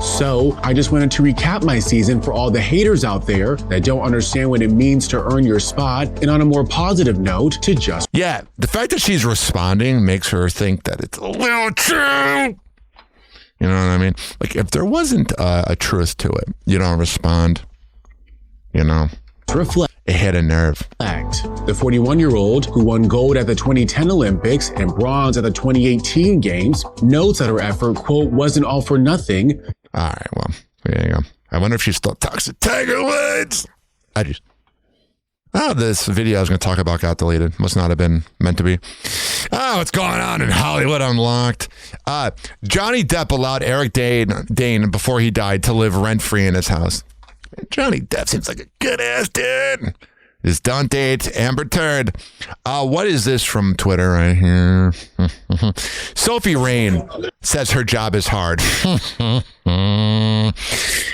So I just wanted to recap my season for all the haters out there that don't understand what it means to earn your spot, and on a more positive note, to just... Yeah, the fact that she's responding makes her think that it's a little true. You know what I mean? Like, if there wasn't a truth to it, you don't respond, you know? Reflect. It hit a nerve. The 41-year-old who won gold at the 2010 Olympics and bronze at the 2018 Games notes that her effort, quote, wasn't all for nothing. All right, well, there you go. I wonder if she still talks to Tiger Woods. This video I was going to talk about got deleted. Must not have been meant to be. What's going on in Hollywood Unlocked? Johnny Depp allowed Eric Dane, before he died, to live rent-free in his house. Johnny Depp seems like a good-ass dude. His done date, Amber Turd. What is this from Twitter right here? Sophie Rain says her job is hard.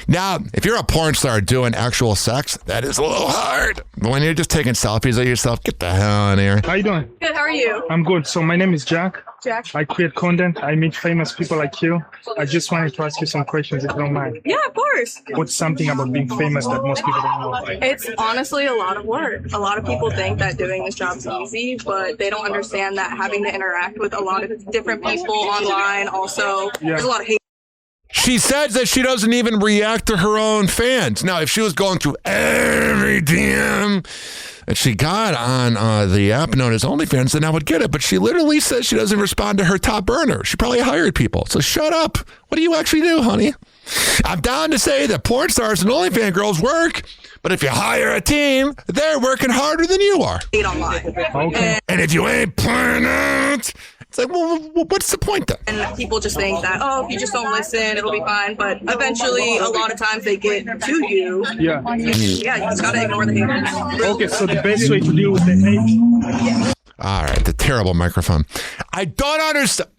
Now, if you're a porn star doing actual sex, that is a little hard. But when you're just taking selfies of yourself, get the hell out of here. How you doing? Good, how are you? I'm good. So my name is Jack. Jack. I create content. I meet famous people like you. I just wanted to ask you some questions if you don't mind. Yeah, of course. What's something about being famous that most people don't know? It's honestly a lot of work. A lot of people think that doing this job is easy, but they don't understand that having to interact with a lot of different people online also, there's a lot of hate. She says that she doesn't even react to her own fans. Now, if she was going through every DM that she got on the app known as OnlyFans, then I would get it. But she literally says she doesn't respond to her top earner. She probably hired people. So shut up. What do you actually do, honey? I'm down to say that porn stars and OnlyFans girls work, but if you hire a team, they're working harder than you are. Online. Okay. And if you ain't playing it, it's like, well, what's the point then? And people just think that, if you just don't listen, it'll be fine. But eventually, a lot of times they get to you. Yeah. You just gotta ignore the haters. Okay, so the best way to deal with the hate? All right, the terrible microphone. I don't understand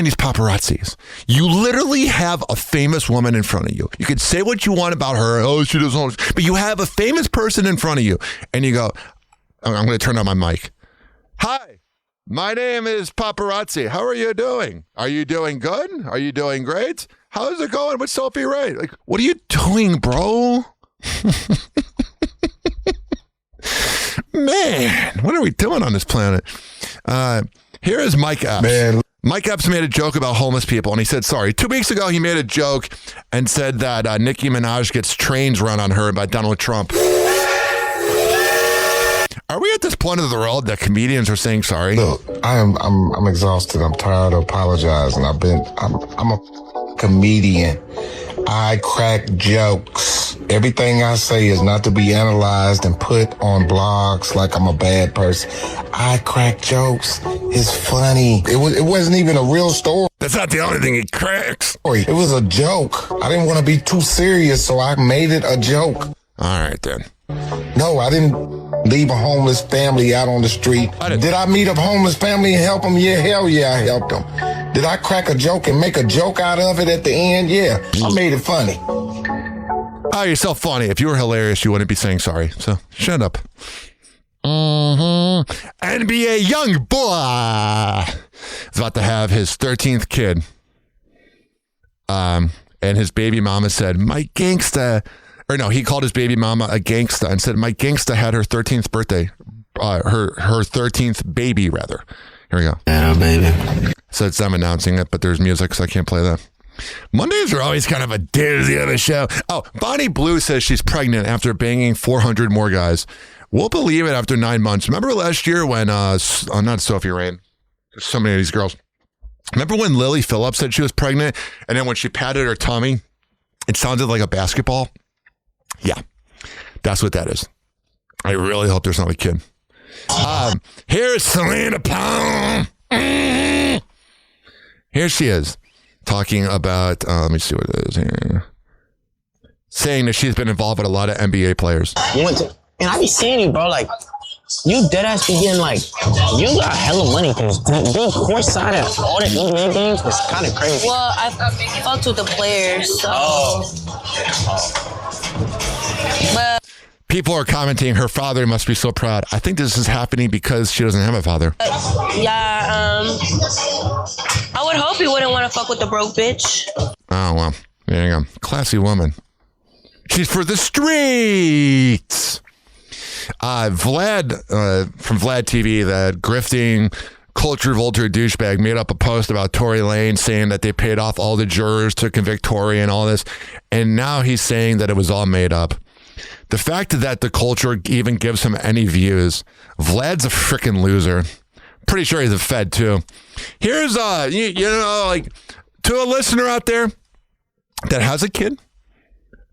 these paparazzis. You literally have a famous woman in front of you. You could say what you want about her. Oh, she doesn't. But you have a famous person in front of you. And you go, I'm going to turn on my mic. Hi, my name is Paparazzi. How are you doing? Are you doing good? Are you doing great? How's it going with Sophie Ray? Like, what are you doing, bro? Man, what are we doing on this planet? Here is Mike Epps. Man. Mike Epps made a joke about homeless people, and he said, sorry. 2 weeks ago, he made a joke and said that Nicki Minaj gets trains run on her by Donald Trump. Are we at this point of the world that comedians are saying sorry? Look, I'm exhausted. I'm tired of apologizing. I'm a comedian. I crack jokes. Everything I say is not to be analyzed and put on blogs like I'm a bad person. I crack jokes. It's funny. It wasn't even a real story. That's not the only thing he cracks. It was a joke. I didn't want to be too serious, so I made it a joke. All right, then. No, I didn't leave a homeless family out on the street. Did I meet a homeless family and help them? Yeah, hell yeah, I helped them. Did I crack a joke and make a joke out of it at the end? Yeah, I made it funny. Oh, you're so funny. If you were hilarious, you wouldn't be saying sorry. So shut up. NBA young boy is about to have his 13th kid. And his baby mama said, my gangsta... Or no, he called his baby mama a gangsta and said, my gangsta had her 13th birthday. Her 13th baby, rather. Here we go. Yeah, baby. So it's them announcing it, but there's music, so I can't play that. Mondays are always kind of a doozy of a show. Oh, Bonnie Blue says she's pregnant after banging 400 more guys. We'll believe it after 9 months. Remember last year when, not Sophie Rain, so many of these girls. Remember when Lily Phillips said she was pregnant, and then when she patted her tummy, it sounded like a basketball? Yeah, that's what that is. I really hope there's not a kid. Here's Selena Palm. Here she is talking about, let me see what it is here. Saying that she's been involved with a lot of NBA players. And I be seeing you, bro, like, you dead ass be getting, like, you got hella money, because being courtside at all the NBA games is kind of crazy. Well, I fucked with the players, so. But people are commenting her father must be so proud. I think this is happening because she doesn't have a father. Yeah, I would hope he wouldn't want to fuck with the broke bitch. Oh, well. There you go. Classy woman. She's for the streets. Vlad from Vlad TV, that grifting culture vulture douchebag, made up a post about Tory Lane saying that they paid off all the jurors to convict Tory and all this. And now he's saying that it was all made up. The fact that the culture even gives him any views, Vlad's a freaking loser. Pretty sure he's a Fed too. Here's, like, to a listener out there that has a kid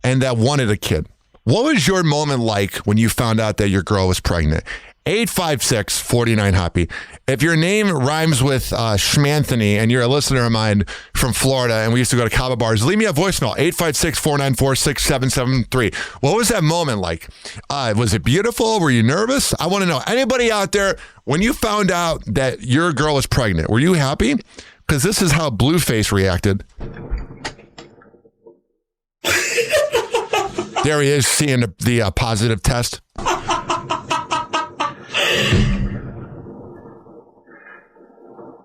and that wanted a kid. What was your moment like when you found out that your girl was pregnant? 856-49-HOPPY. If your name rhymes with Schmanthony and you're a listener of mine from Florida and we used to go to Cabo bars, leave me a voicemail, 856-494-6773. What was that moment like? Was it beautiful? Were you nervous? I want to know. Anybody out there, when you found out that your girl was pregnant, were you happy? Because this is how Blueface reacted. There he is, seeing the positive test.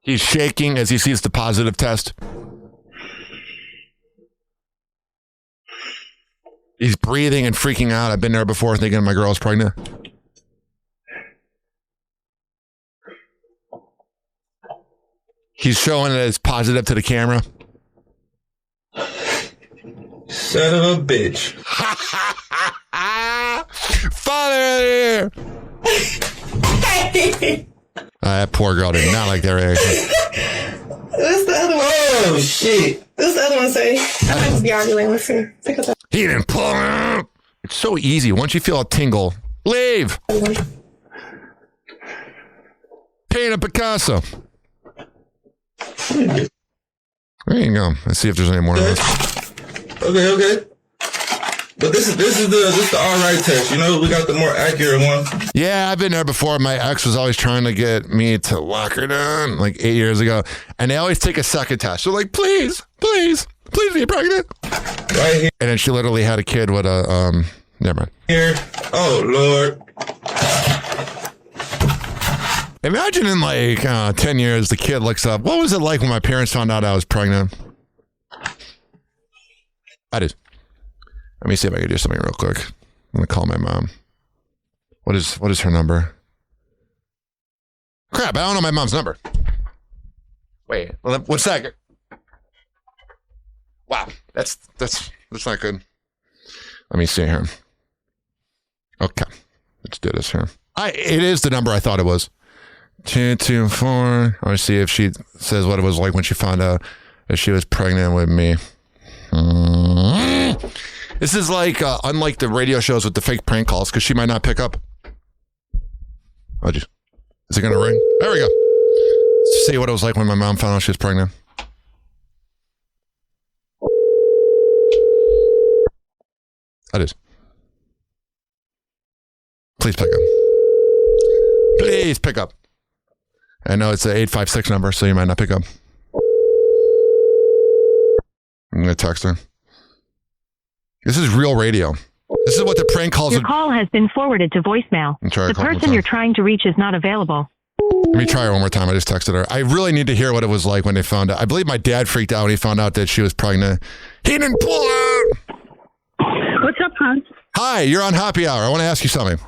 He's shaking as he sees the positive test. He's breathing and freaking out. I've been there before thinking my girl's pregnant. He's showing it as positive to the camera. Son of a bitch. Father! That poor girl did not like that reaction. What's the other one? Oh, shit. What's the other one say? I might be arguing. Let's see. He didn't pull him. It's so easy. Once you feel a tingle, leave. Paint a Picasso. There you go. Let's see if there's any more of this. Okay. But this is the all right test. You know, we got the more accurate one. Yeah, I've been there before. My ex was always trying to get me to lock her down like 8 years ago. And they always take a second test. They're like, please be pregnant. Right here. And then she literally had a kid with a, never mind. Here. Oh, Lord. Imagine in like 10 years, the kid looks up, what was it like when my parents found out I was pregnant? Let me see if I can do something real quick. I'm going to call my mom. What is her number? Crap, I don't know my mom's number. Wait, 1 second. Wow, that's not good. Let me see here. Okay, let's do this here. It is the number I thought it was. 224. I want to see if she says what it was like when she found out that she was pregnant with me. This is like, unlike the radio shows with the fake prank calls, because she might not pick up. Oh, geez. Is it going to ring? There we go. Let's see what it was like when my mom found out she was pregnant. That is. Please pick up. Please pick up. I know it's an 856 number, so you might not pick up. I'm going to text her. This is real radio. This is what the prank calls. Your call has been forwarded to voicemail. The person you're trying to reach is not available. Let me try her one more time. I just texted her. I really need to hear what it was like when they found out. I believe my dad freaked out when he found out that she was pregnant. He didn't pull out. What's up, hon? Hi, you're on Happy Hour. I want to ask you something.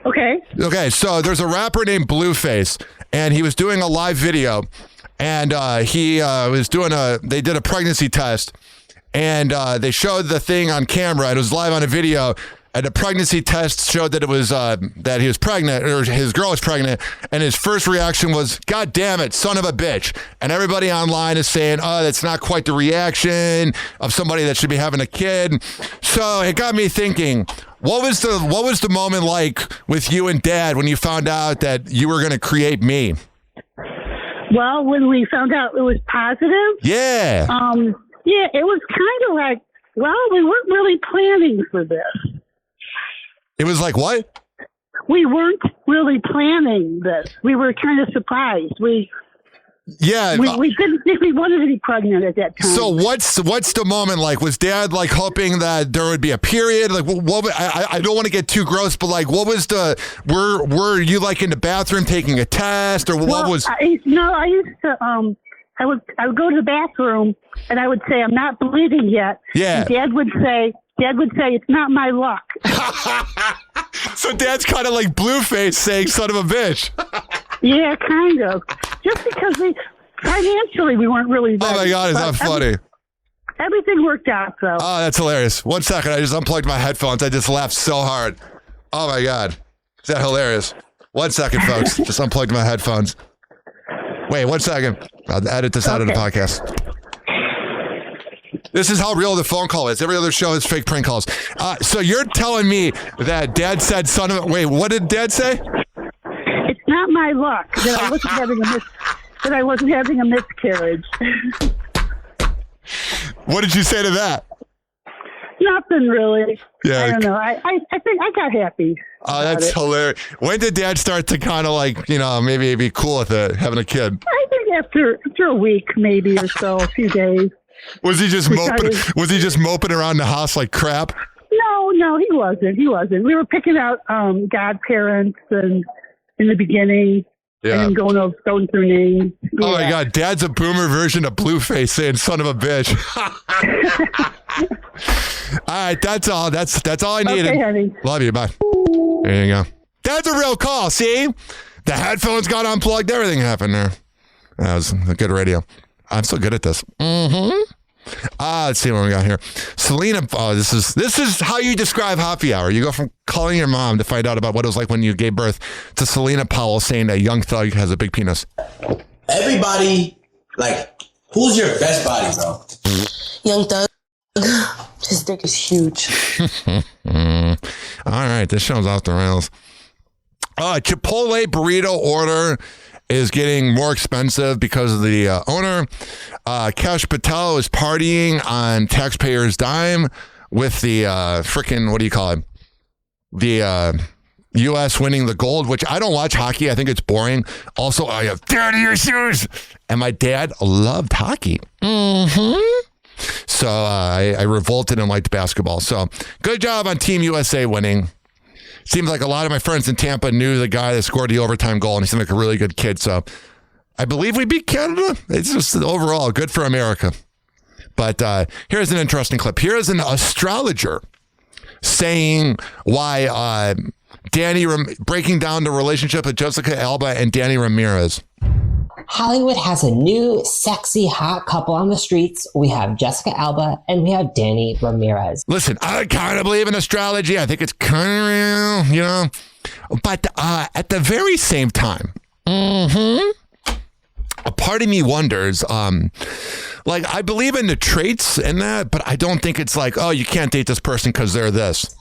Okay, so there's a rapper named Blueface, and he was doing a live video, and they did a pregnancy test, and they showed the thing on camera, and it was live on a video, and the pregnancy test showed that it was that he was pregnant, or his girl was pregnant, and his first reaction was, God damn it, son of a bitch. And everybody online is saying, oh, that's not quite the reaction of somebody that should be having a kid. So it got me thinking, what was the moment like with you and Dad when you found out that you were going to create me? Well, when we found out it was positive. Yeah. Yeah, it was kind of like, well, we weren't really planning for this. It was like what? We weren't really planning this. We were kind of surprised. We didn't think we wanted to be pregnant at that time. So what's the moment like? Was Dad like hoping that there would be a period? Like, I don't want to get too gross, but like, what was were you like in the bathroom taking a test, or what was? I used to I would go to the bathroom and I would say, I'm not bleeding yet. Yeah. And Dad would say, it's not my luck. So Dad's kind of like Blueface saying son of a bitch. Yeah, kind of. Just because financially we weren't really ready. Oh my God, is that funny? Everything worked out, though. Oh, that's hilarious. 1 second, I just unplugged my headphones. I just laughed so hard. Oh my God. Is that hilarious? 1 second, folks. Just unplugged my headphones. Wait, 1 second. I'll edit this out of the podcast. This is how real the phone call is. Every other show is fake prank calls. So you're telling me that Dad said son of a... Wait, what did Dad say? It's not my luck that I wasn't having a miscarriage. What did you say to that? Nothing really. Yeah. I don't know. I think I got happy. Oh, that's hilarious. When did Dad start to kind of like, maybe be cool with it, having a kid? I think after a week, maybe, or so, a few days. Was he just moping? Was he just moping around the house like crap? No, he wasn't. We were picking out godparents and in the beginning. Yeah. And going through names. Yeah. Oh my God, Dad's a boomer version of Blueface saying "son of a bitch." All right, that's all. That's all I needed. Okay, honey. Love you. Bye. There you go. That's a real call. See, the headphones got unplugged. Everything happened there. That was a good radio. I'm so good at this. Let's see what we got here. Selena, this is how you describe happy hour. You go from calling your mom to find out about what it was like when you gave birth to Selena Powell saying that Young Thug has a big penis. Everybody, who's your best body, bro? Young Thug. His dick is huge. All right, this show's off the rails. Chipotle burrito order is getting more expensive because of the owner. Cash Patel is partying on taxpayers' dime with the frickin', what do you call it? The U.S. winning the gold, which I don't watch hockey. I think it's boring. Also, I have dirtier shoes. And my dad loved hockey. So I revolted and liked basketball. So good job on Team USA winning. Seems like a lot of my friends in Tampa knew the guy that scored the overtime goal, and he seemed like a really good kid. So I believe we beat Canada. It's just overall good for America. But here's an interesting clip. Here's an astrologer saying why breaking down the relationship with Jessica Alba and Danny Ramirez. Hollywood has a new, sexy, hot couple on the streets. We have Jessica Alba and we have Danny Ramirez. Listen, I kind of believe in astrology. I think it's kind of real, But at the very same time, a part of me wonders, I believe in the traits and that, but I don't think it's like, oh, you can't date this person because they're this.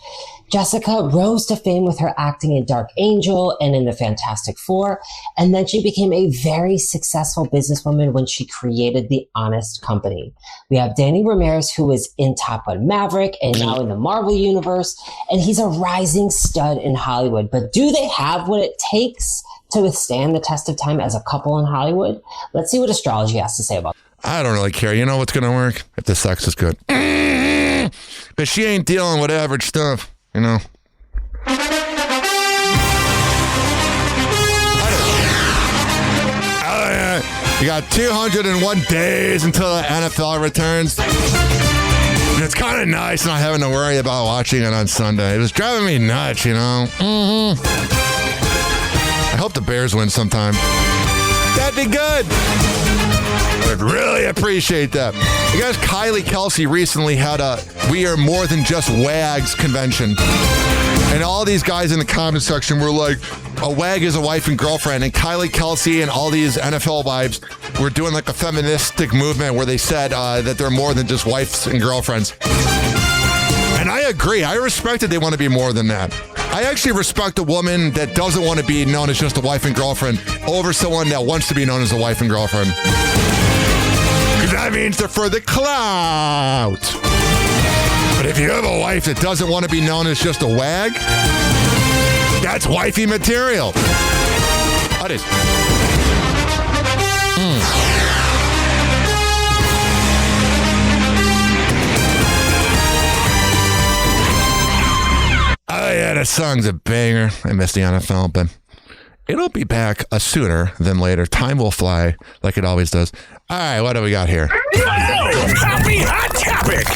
Jessica rose to fame with her acting in Dark Angel and in the Fantastic Four, and then she became a very successful businesswoman when she created The Honest Company. We have Danny Ramirez, who is in Top Gun Maverick and now in the Marvel Universe, and he's a rising stud in Hollywood. But do they have what it takes to withstand the test of time as a couple in Hollywood? Let's see what astrology has to say about it. I don't really care. You know what's going to work? If the sex is good. But she ain't dealing with average stuff. You know? You got 201 days until the NFL returns. And it's kind of nice not having to worry about watching it on Sunday. It was driving me nuts, I hope the Bears win sometime. That'd be good. I would really appreciate that. You guys, Kylie Kelsey recently had a We Are More Than Just Wags convention. And all these guys in the comment section were like, a wag is a wife and girlfriend. And Kylie Kelsey and all these NFL wives were doing like a feministic movement where they said that they're more than just wives and girlfriends. And I agree. I respect that they want to be more than that. I actually respect a woman that doesn't want to be known as just a wife and girlfriend over someone that wants to be known as a wife and girlfriend. Because that means they're for the clout. But if you have a wife that doesn't want to be known as just a wag, that's wifey material. What is? Oh yeah, that song's a banger. I miss the NFL, but It'll be back sooner than later. Time will fly like it always does. All right, what do we got here? Happy Hot Topic.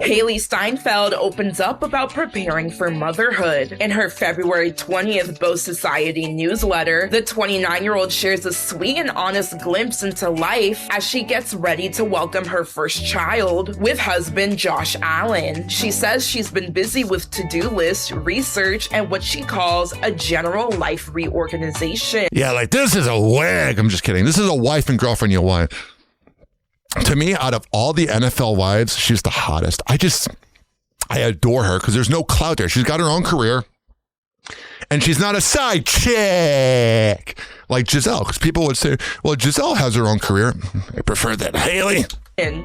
Haley Steinfeld opens up about preparing for motherhood. In her February 20th Bow Society newsletter, the 29-year-old shares a sweet and honest glimpse into life as she gets ready to welcome her first child with husband Josh Allen. She says she's been busy with to-do lists, research, and what she calls a general life reorganization. Yeah, like this is a wig. I'm just kidding. This is a wife and girlfriend you'll want. To me, out of all the NFL wives, she's the hottest. I adore her because there's no clout there. She's got her own career. And she's not a side chick like Giselle. Because people would say, well, Giselle has her own career. I prefer that Haley.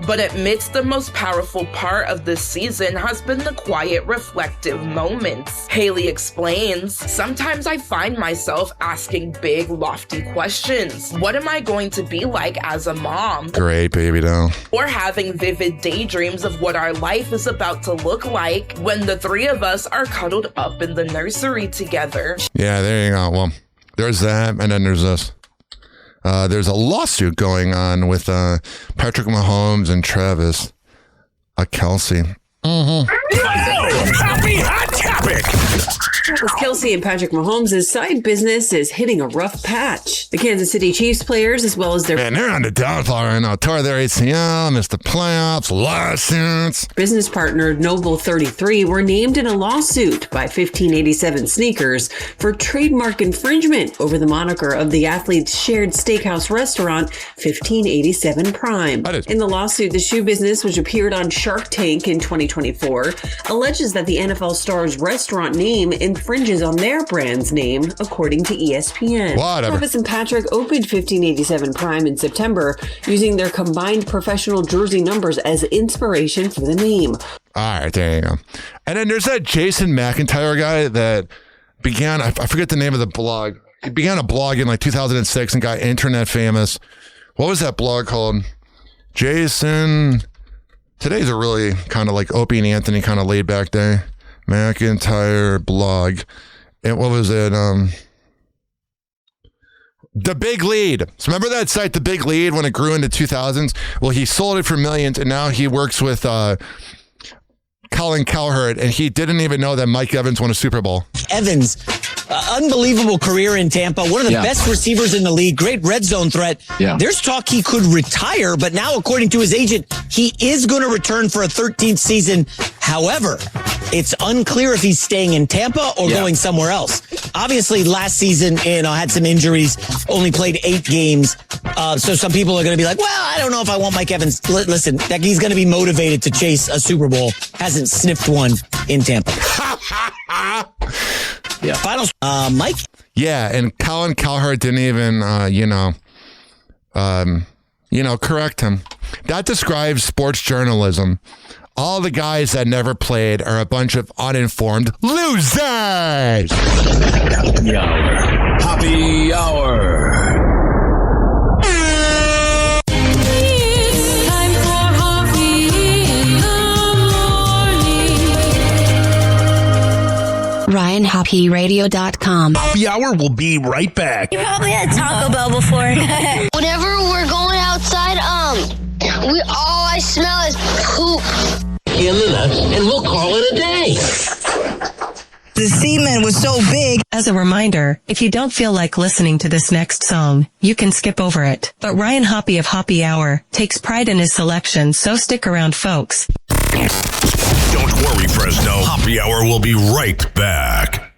But admits the most powerful part of this season has been the quiet, reflective moments. Haley explains, sometimes I find myself asking big, lofty questions. What am I going to be like as a mom? Great, baby doll. Or having vivid daydreams of what our life is about to look like when the three of us are cuddled up in the nursery together. Yeah, there you go. Well, there's that, and then there's this. There's a lawsuit going on with Patrick Mahomes and Travis Kelce. Happy Hot Topic. Travis Kelce and Patrick Mahomes' side business is hitting a rough patch. The Kansas City Chiefs players, as well as their... Man, they're on the downfall right now. Tore their ACL, missed the playoffs, lawsuits. Business partner Noble 33 were named in a lawsuit by 1587 Sneakers for trademark infringement over the moniker of the athlete's shared steakhouse restaurant, 1587 Prime. In the lawsuit, the shoe business, which appeared on Shark Tank in 2024, alleges that the NFL star's restaurant name infringes on their brand's name, according to ESPN. Whatever. Travis and Patrick opened 1587 Prime in September, using their combined professional jersey numbers as inspiration for the name. All right, there you go. And then there's that Jason McIntyre guy that began, I forget the name of the blog. He began a blog in like 2006 and got internet famous. What was that blog called? Jason... Today's a really kind of like Opie and Anthony kind of laid back day. McIntyre blog. And what was it? The Big Lead. So remember that site, The Big Lead, when it grew into 2000s? Well, he sold it for millions, and now he works with Colin Cowherd, and he didn't even know that Mike Evans won a Super Bowl. Evans, unbelievable career in Tampa. One of the best receivers in the league. Great red zone threat. Yeah. There's talk he could retire, but now, according to his agent, he is going to return for a 13th season. However, it's unclear if he's staying in Tampa or going somewhere else. Obviously, last season, had some injuries, only played 8 games. So some people are going to be like, well, I don't know if I want Mike Evans. Listen, he's going to be motivated to chase a Super Bowl. Hasn't sniffed one in Tampa. Yeah. Finals, Mike? Yeah, and Colin Cowherd didn't even, correct him. That describes sports journalism. All the guys that never played are a bunch of uninformed losers. Happy Hour. RyanHappyRadio.com. Happy Hour will be right back. You probably had Taco Bell before. Whenever we're going outside, all I smell is poop. In the nuts, and we'll call it a day. The semen was so big. As a reminder, if you don't feel like listening to this next song, you can skip over it. But Ryan Hoppe of Happy Hour takes pride in his selection, so stick around, folks. Don't worry, Fresno. Happy Hour will be right back.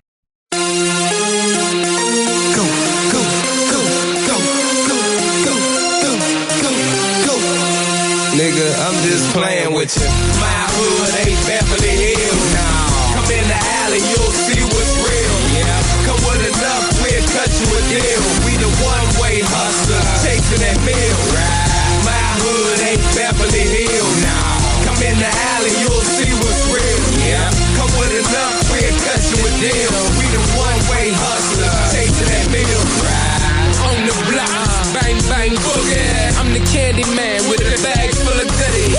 Nigga, I'm just playing with you. My hood ain't Beverly Hills now. Come in the alley, you'll see what's real. Yeah, come with enough, we'll cut you a deal. We the one-way hustler, chasing that meal. Right. My hood ain't Beverly Hills now. Come in the alley, you'll see what's real. Yeah, come with enough, we'll cut you a deal. We the one-way hustler, chasing that meal. Right. On the block, bang, bang, boogie. I'm the candy man with a bag full of goodies.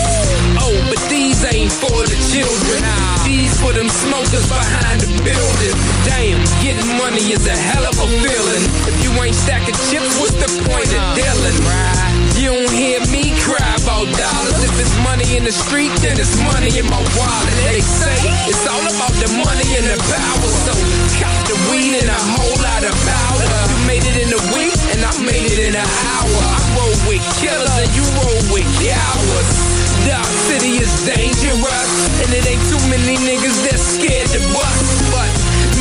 Oh, but these ain't for the children. These for them smokers behind the building. They Damn, getting money is a hell of a feeling. If you ain't stacking chips, what's the point of dealing? You don't hear me cry about dollars. If it's money in the street, then it's money in my wallet. They say it's all about the money and the power. So cop the weed and a whole lot of powder. You made it in a week, and I made it in an hour. I roll with killers and you roll with cowards. Dark City is dangerous, and it ain't too many niggas that's scared to bust. But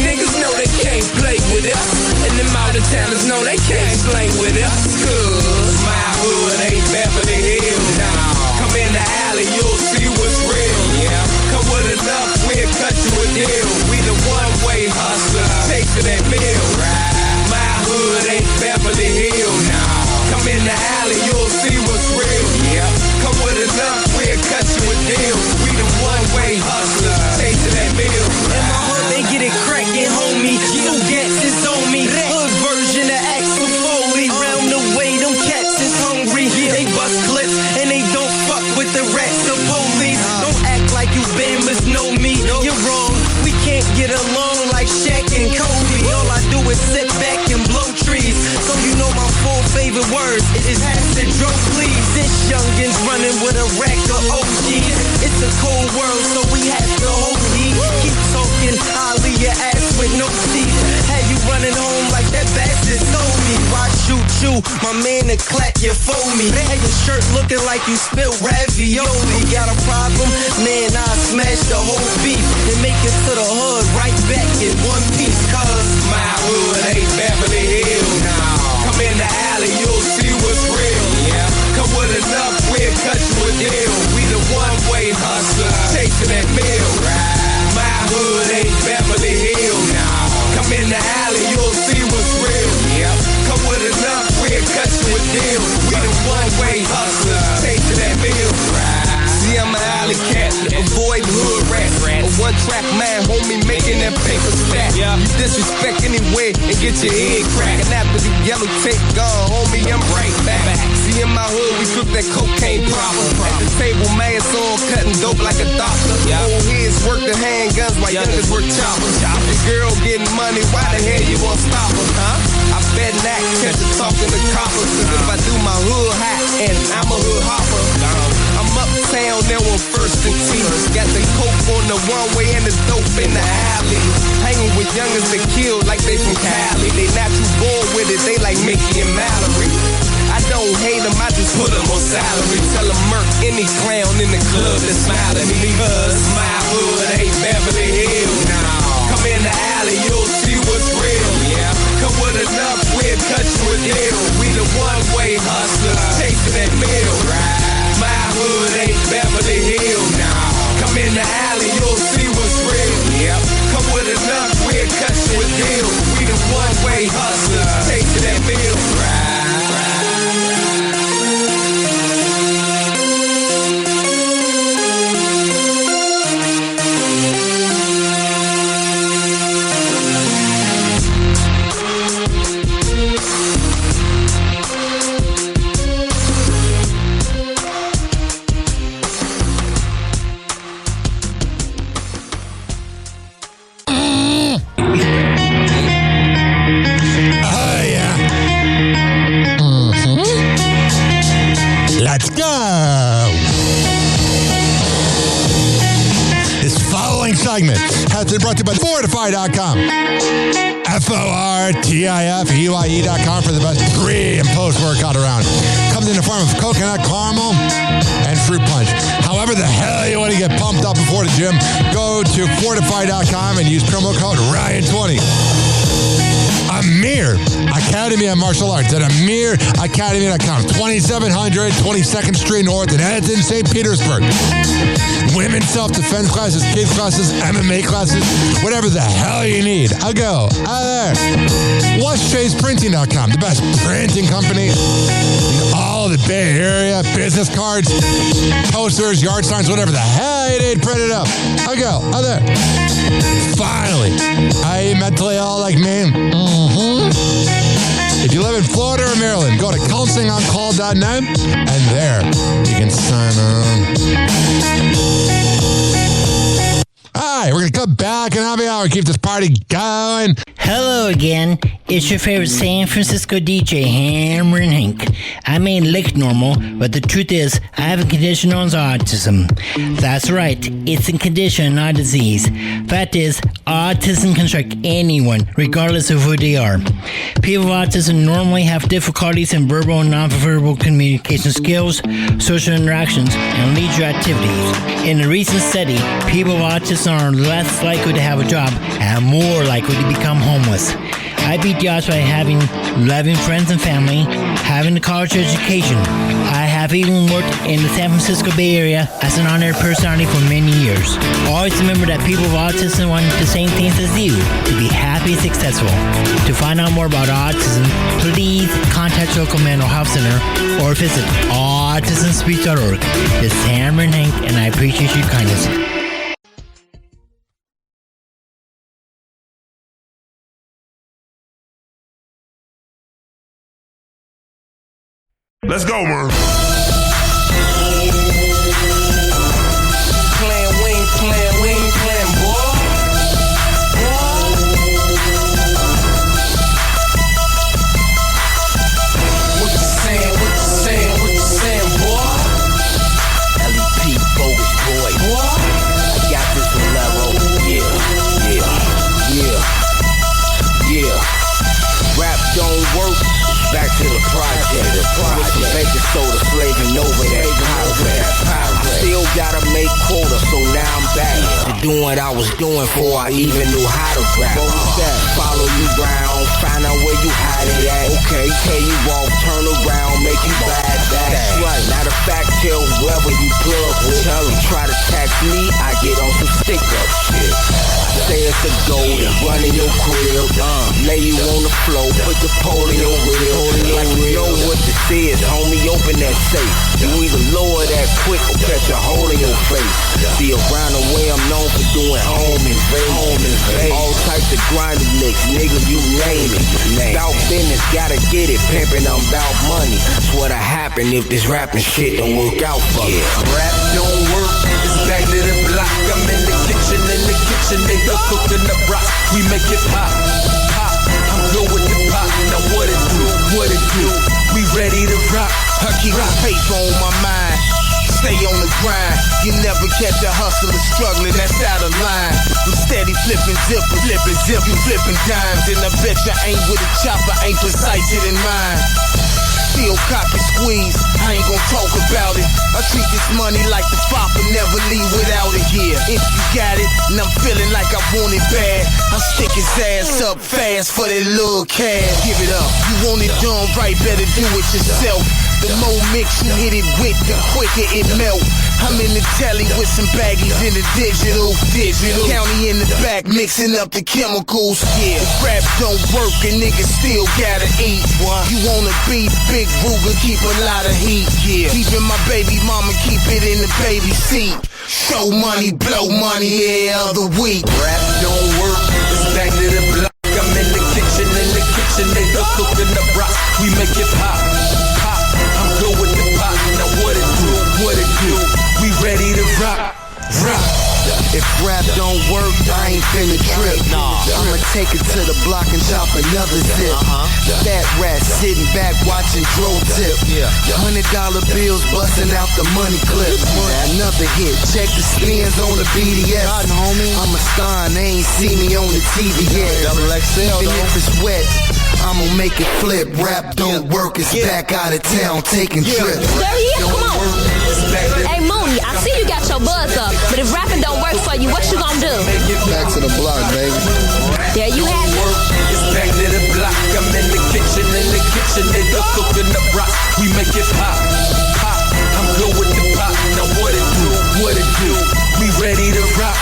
niggas know they can't play with us, and them out of towners know they can't play with us. Cause my hood ain't Beverly Hills. Nah. Come in the alley, you'll see what's real. Yeah. Come with enough, we'll cut you a deal. We the one-way hustler, take to that meal. Right. My hood ain't Beverly Hills. Nah. Come in the alley, you'll see what's real. Yeah. Come with enough, we'll cut you a deal. We the one-way hustler, take to that meal. In my hood, they get it crackin', homie. Two gats is on me. Hood version of Axel Foley. Round the way, them cats is hungry. They bust clips and they don't fuck with the rats or police. Don't act like you Bambas know me. You're wrong. We can't get along like Shaq and Kobe. All I do is sit back and blow trees. So you know my four favorite words is acid, drunk, please. This youngin's running with a rack of OGs. It's a cold world, so we have to hold heat. Keep talking, I'll leave your ass with no teeth. Had you running home like that bastard told me. Why shoot you? My man to clap you for me. Had your shirt looking like you spilled ravioli. Got a problem? Man, I smash the whole beef and make it to the hood right back in one piece. Cause my hood ain't Beverly Hills. Nah. Come in the alley, you'll see what's real. Yeah. Come with enough, we'll cut you a deal. We the one-way hustler, take to that meal. Right. My hood ain't Beverly Hills. Nah. Come in the alley, you'll see what's real. Yeah. Come with enough, we'll cut you a deal. We the one-way hustler, take to that meal. Right. See, I'm an alley cat, avoid hood rat. A one-track man, homie, making that paper stack. Yeah. You disrespect anyway and get your head cracked. And after the yellow tape gone, homie, I'm right back. See, in my hood, we cook that cocaine proper. At the table, mask on, cutting dope like a doctor. Old heads work the handguns while youngers work choppers. The girl getting money, why the hell you won't stop her, huh? I bet not catch her talking to coppers. Cause if I do my hood hot, and I'm a hood hopper, I'm uptown now on First and T. Got the coke on the one-way and the dope in the alley. Hanging with youngers that kill like they from Cali. They not too born with it, they like Mickey and Mallory. I don't hate them, I just put them on salary. Tell them murk any clown in the club that smile at me. Because my hood ain't Beverly Hills. Nah. Come in the alley, you'll see what's real. Yeah. Come with enough, we'll cut you a deal. We the one-way hustler, take to that meal. Right. My hood ain't Beverly Hills. Nah. Come in the alley, you'll see what's real. Yep. Come with enough, we'll cut you a deal. We the one-way hustler, take to that meal. Right. Let's go! This following segment has been brought to you by Fortify.com. FORTIFEYE.com for the best pre- and post-workout around. Comes in the form of coconut caramel and fruit punch. However the hell you want to get pumped up before the gym, go to Fortify.com and use promo code RYAN20. Amir Academy of Martial Arts at AmirAcademy.com. 2700 22nd Street North in Edmonton, St. Petersburg. Women's self-defense classes, kids classes, MMA classes, whatever the hell you need. I'll go. There. WashChasePrinting.com, the best printing company in all the Bay Area. Business cards, posters, yard signs, whatever the hell you need printed up. I'll go. There. Finally, are you mentally ill like me? If you live in Florida or Maryland, go to counselingoncall.net and there you can sign on. All right, we're going to come We're back in Happy Hour. Keep this party going. Hello again. It's your favorite San Francisco DJ, Hammer and Hank. I may look normal, but the truth is, I have a condition known as autism. That's right, it's a condition, not a disease. Fact is, autism can strike anyone, regardless of who they are. People with autism normally have difficulties in verbal and non-verbal communication skills, social interactions, and leisure activities. In a recent study, people with autism are less likely to have a job and more likely to become homeless. I beat the odds by having loving friends and family, having a college education. I have even worked in the San Francisco Bay Area as an honored personality for many years. Always remember that people with autism want the same things as you, to be happy and successful. To find out more about autism, please contact your local mental health center or visit autismspeech.org. This is Hammer and Hank, and I appreciate your kindness. Let's go, man. We ain't playing, boy. What you saying, boy? LEP, bogus boy. I got this one, Lero. Yeah. Rap don't work. Back to the project. With some baking soda, slaving over that pirate. Still gotta make quota, so now I'm back to doing what I was doing before I even knew how to rap. Follow you round, find out where you hide it at. Okay, tell you off, turn around, make you bad back. That's right. Matter of fact, tell whoever you plug with. Tell them try to tax me, I get on some stick up shit. Say it's a goal, run in your crib, lay you on the floor, put the pole in your rib. Like you know what this is, homie, open that safe. You either lower that quick or catch a hole in your face. See, around the way I'm known for doing home invasion. All types of grinding licks, nigga, you name it. About business, gotta get it, pimpin', I'm about money. That's what'll happen if this rapping shit don't work out for me. Rap don't work, it's back to the block. I'm in the kitchen, nigga, cooking the rock. We make it pop. I'm good with the pop. Now what it do? We ready to rock. I keep my paper on my mind. Stay on the grind. You never catch a hustler struggling, that's out of line. I'm steady flipping zippers, you flipping dimes. And I bet you ain't with a chopper, ain't precise it in mind. Still cock and squeeze, I ain't gon' talk about it. I treat this money like the fopper, never leave without it. Yeah, if you got it, and I'm feeling like I want it bad, I'll stick his ass up fast for that little cash. Give it up, you want it done right, better do it yourself. The more mix you hit it with, the quicker it melt. I'm in the telly with some baggies in the digital. County in the back, mixing up the chemicals. Yeah, if rap don't work, a nigga still gotta eat. You wanna beat big Ruger, keep a lot of heat. Yeah, keeping my baby mama, keep it in the baby seat. Show money, blow money every other week. Rap don't work, it's back to the block. I'm in the kitchen, nigga, cooking the rock. We make it pop. I'm good with the pop. Now what it do? We ready to rock. If rap don't work, I ain't finna trip. I'ma take it to the block and chop another zip. Fat rat sitting back watching Dro tip. $100 bills busting out the money clip. Another hit, check the spins on the BDS. I'm a star and they ain't see me on the TV yet. Even if it's wet, I'ma make it flip. Rap don't work, it's back out of town taking trips. There he is, come on. Hey Mooney, I see you got your buzz up, but if rapping don't work for you, what you gonna do? Back to the block, baby. There you have it. It's back to the block. I'm in the kitchen, nigga, cooking the rock. We make it pop. I'm good with the pop. Now what it do? We ready to rock.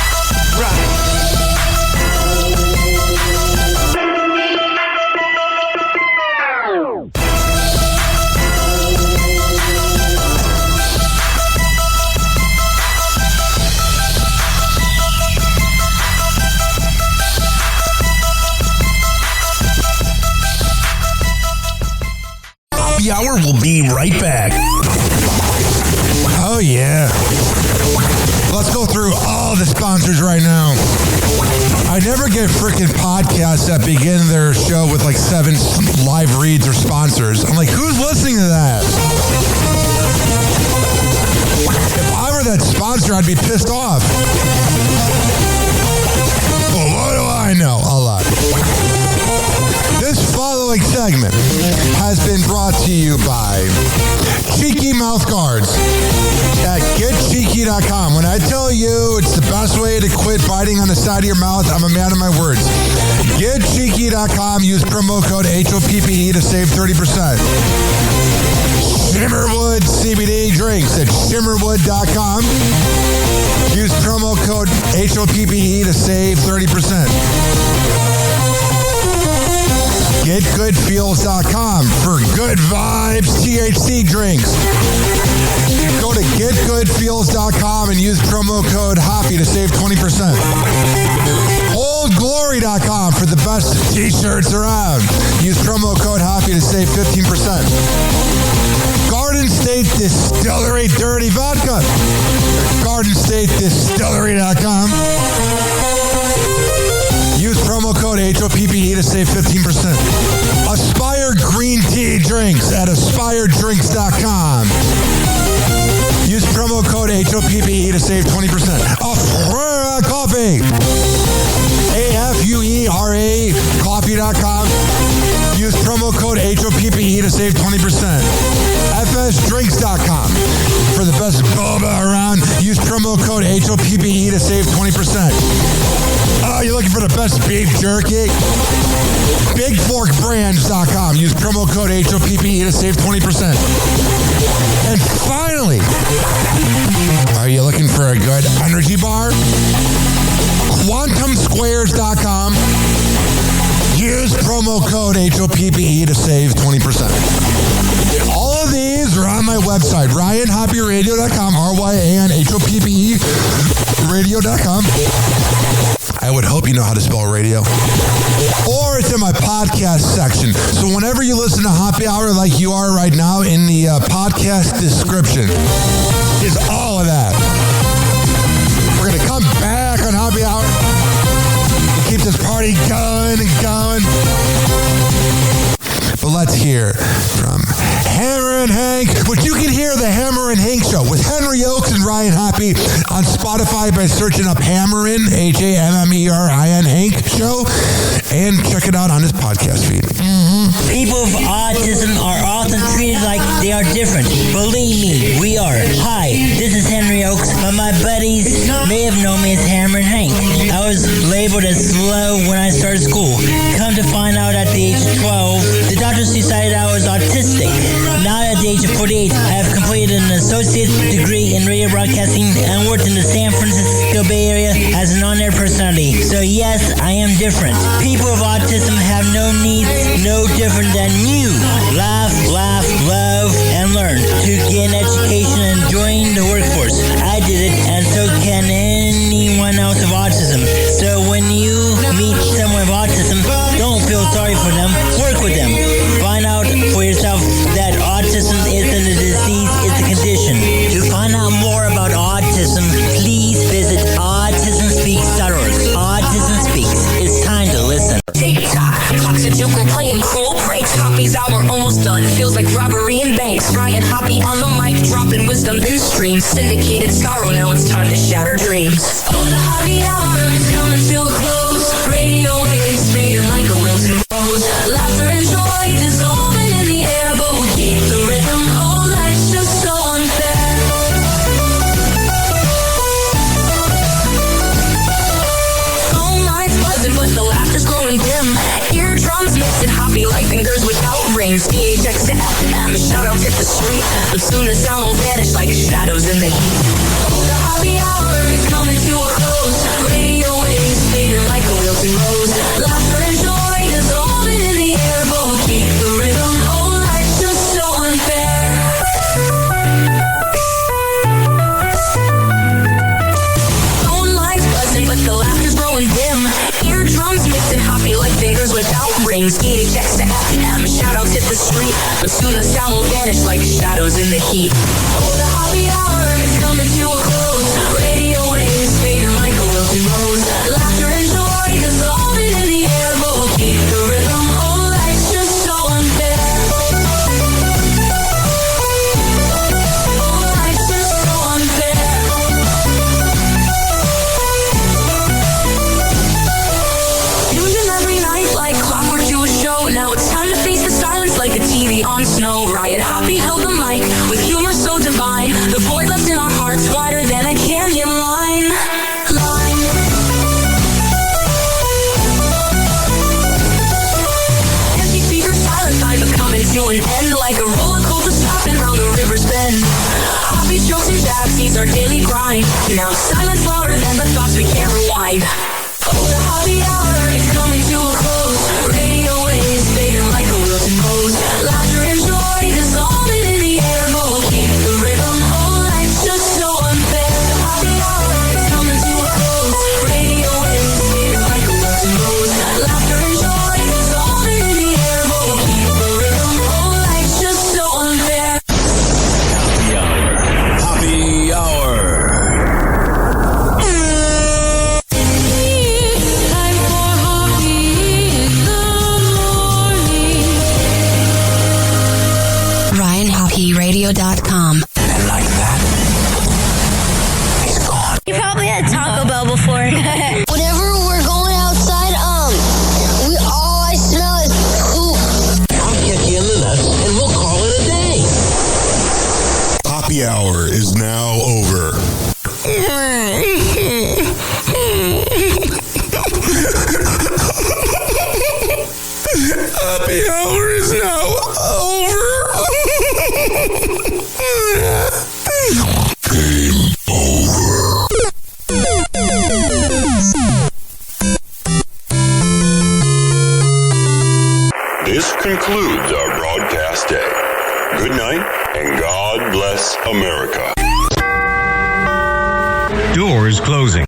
Happy Hour will be right back. Oh, yeah. Let's go through all the sponsors right now. I never get freaking podcasts that begin their show with like 7 live reads or sponsors. I'm like, who's listening to that? If I were that sponsor, I'd be pissed off. Well, what do I know? A lot. This following segment has been brought to you by Cheeky Mouth Guards at getcheeky.com. When I tell you it's the best way to quit biting on the side of your mouth, I'm a man of my words. Getcheeky.com. Use promo code HOPPE to save 30%. Shimmerwood CBD drinks at shimmerwood.com. Use promo code HOPPE to save 30%. GetGoodFeels.com for good vibes THC drinks. Go to GetGoodFeels.com and use promo code Hoppy to save 20%. OldGlory.com for the best t-shirts around. Use promo code Hoppy to save 15%. Garden State Distillery Dirty Vodka. GardenStateDistillery.com. Use promo code HOPPE to save 15%. Aspire Green Tea Drinks at AspireDrinks.com. Use promo code HOPPE to save 20%. Afuera Coffee. AFUERA Coffee.com. Use promo code HOPPE to save 20%. FSDrinks.com. For the best boba around, use promo code HOPPE to save 20%. Oh, you're looking for the best beef jerky? BigForkBrands.com. Use promo code HOPPE to save 20%. And finally, are you looking for a good energy bar? QuantumSquares.com. Use promo code HOPPE to save 20%. All of these are on my website, RyanHoppyRadio.com, RYANHOPPE radio.com. I would hope you know how to spell radio. Or it's in my podcast section. So whenever you listen to Happy Hour like you are right now, in the podcast description is all of that. We're going to come back on Happy Hour and keep this party going and going. But let's hear from Hammer and Hank, which you can hear the Hammer and Hank Show with Henry Oakes and Ryan Hoppy on Spotify by searching up Hammerin, HAMMERIN Hank Show, and check it out on his podcast feed. People with autism are often treated like they are different. Believe me, we are. Hi, this is Henry Oakes, but my buddies may have known me as Hammer and Hank. I was labeled as slow when I started school. Come to find out at the age of 12, the doctors decided I was autistic. Now at the age of 48, I have completed an associate's degree in radio broadcasting and worked in the San Francisco Bay Area as an on-air personality. So yes, I am different. People with autism have no needs, no different than you. Laugh, laugh, love, and learn to get an education and join the workforce. I did it, and so can anyone else with autism. So when you meet someone with autism, don't feel sorry for them. Work with them. Find out for yourself that autism isn't a disease, it's a condition. To find out more about autism, please visit autismspeaks.org. Autism Speaks. It's time to listen. TikTok, clocks are juking, playing cool breaks. Hoppy's hour almost done. Feels like robbery in banks. Ryan Hoppy on the mic, dropping wisdom through streams. Syndicated sorrow, now it's time to shatter dreams. Oh, the Hoppy hour is coming to a close. Radio waves fading like a wilted rose. Laughter and joy dissolving in the air, but we keep the rhythm. Oh, life's just so unfair. Phone lines buzzing, but the laughter's growing dim. Eardrums mixing Hoppy like fingers without rings. DHX to FM, shout-outs hit the street, but soon the sound will vanish like shadows in the heat. Oh, the Hoppy hour is coming to a close. Radio waves fading like a wilted rose. Laughter and joy dissolving in the air, but we'll keep the rhythm. Oh, life's just so unfair. Phone lines buzzing, but the laughter's growing dim. Eardrums mixing Hoppy like fingers without rings. DHX to FM, shout-outs hit the street, but soon the sound will vanish like shadows in the heat. Oh, the Hoppy hour is coming to a close. Radio know. Ryan Hoppe held the mic with humor so divine. The void left in our hearts wider than a canyon line. Empty speakers, silent time, but coming to an end like a roller coaster stopping round the river's bend. Hoppe jokes and jabs, he's our daily grind. Now silence louder than the thoughts we can't rewind. Oh, the Hoppe hour is coming to a close. Radio waves fading like a wilted rose. Laughter and joy dissolving in the air, but we'll keep the rhythm. Oh, life's just so unfair. The Hoppe hour is coming to a close. Radio waves fading like a wilted rose. Laughter and joy dissolving in the air, but we'll keep the rhythm. Oh, life's just so unfair. Happy hour. RyanHoppeRadio.com. And like that, he's gone. You probably had Taco Bell before. Whenever we're going outside, all I smell is poop. I'll catch you in the nuts, and we'll call it a day. Happy hour is now over. Happy hour is now over. Game over. This concludes our broadcast day. Good night, and God bless America. Doors closing.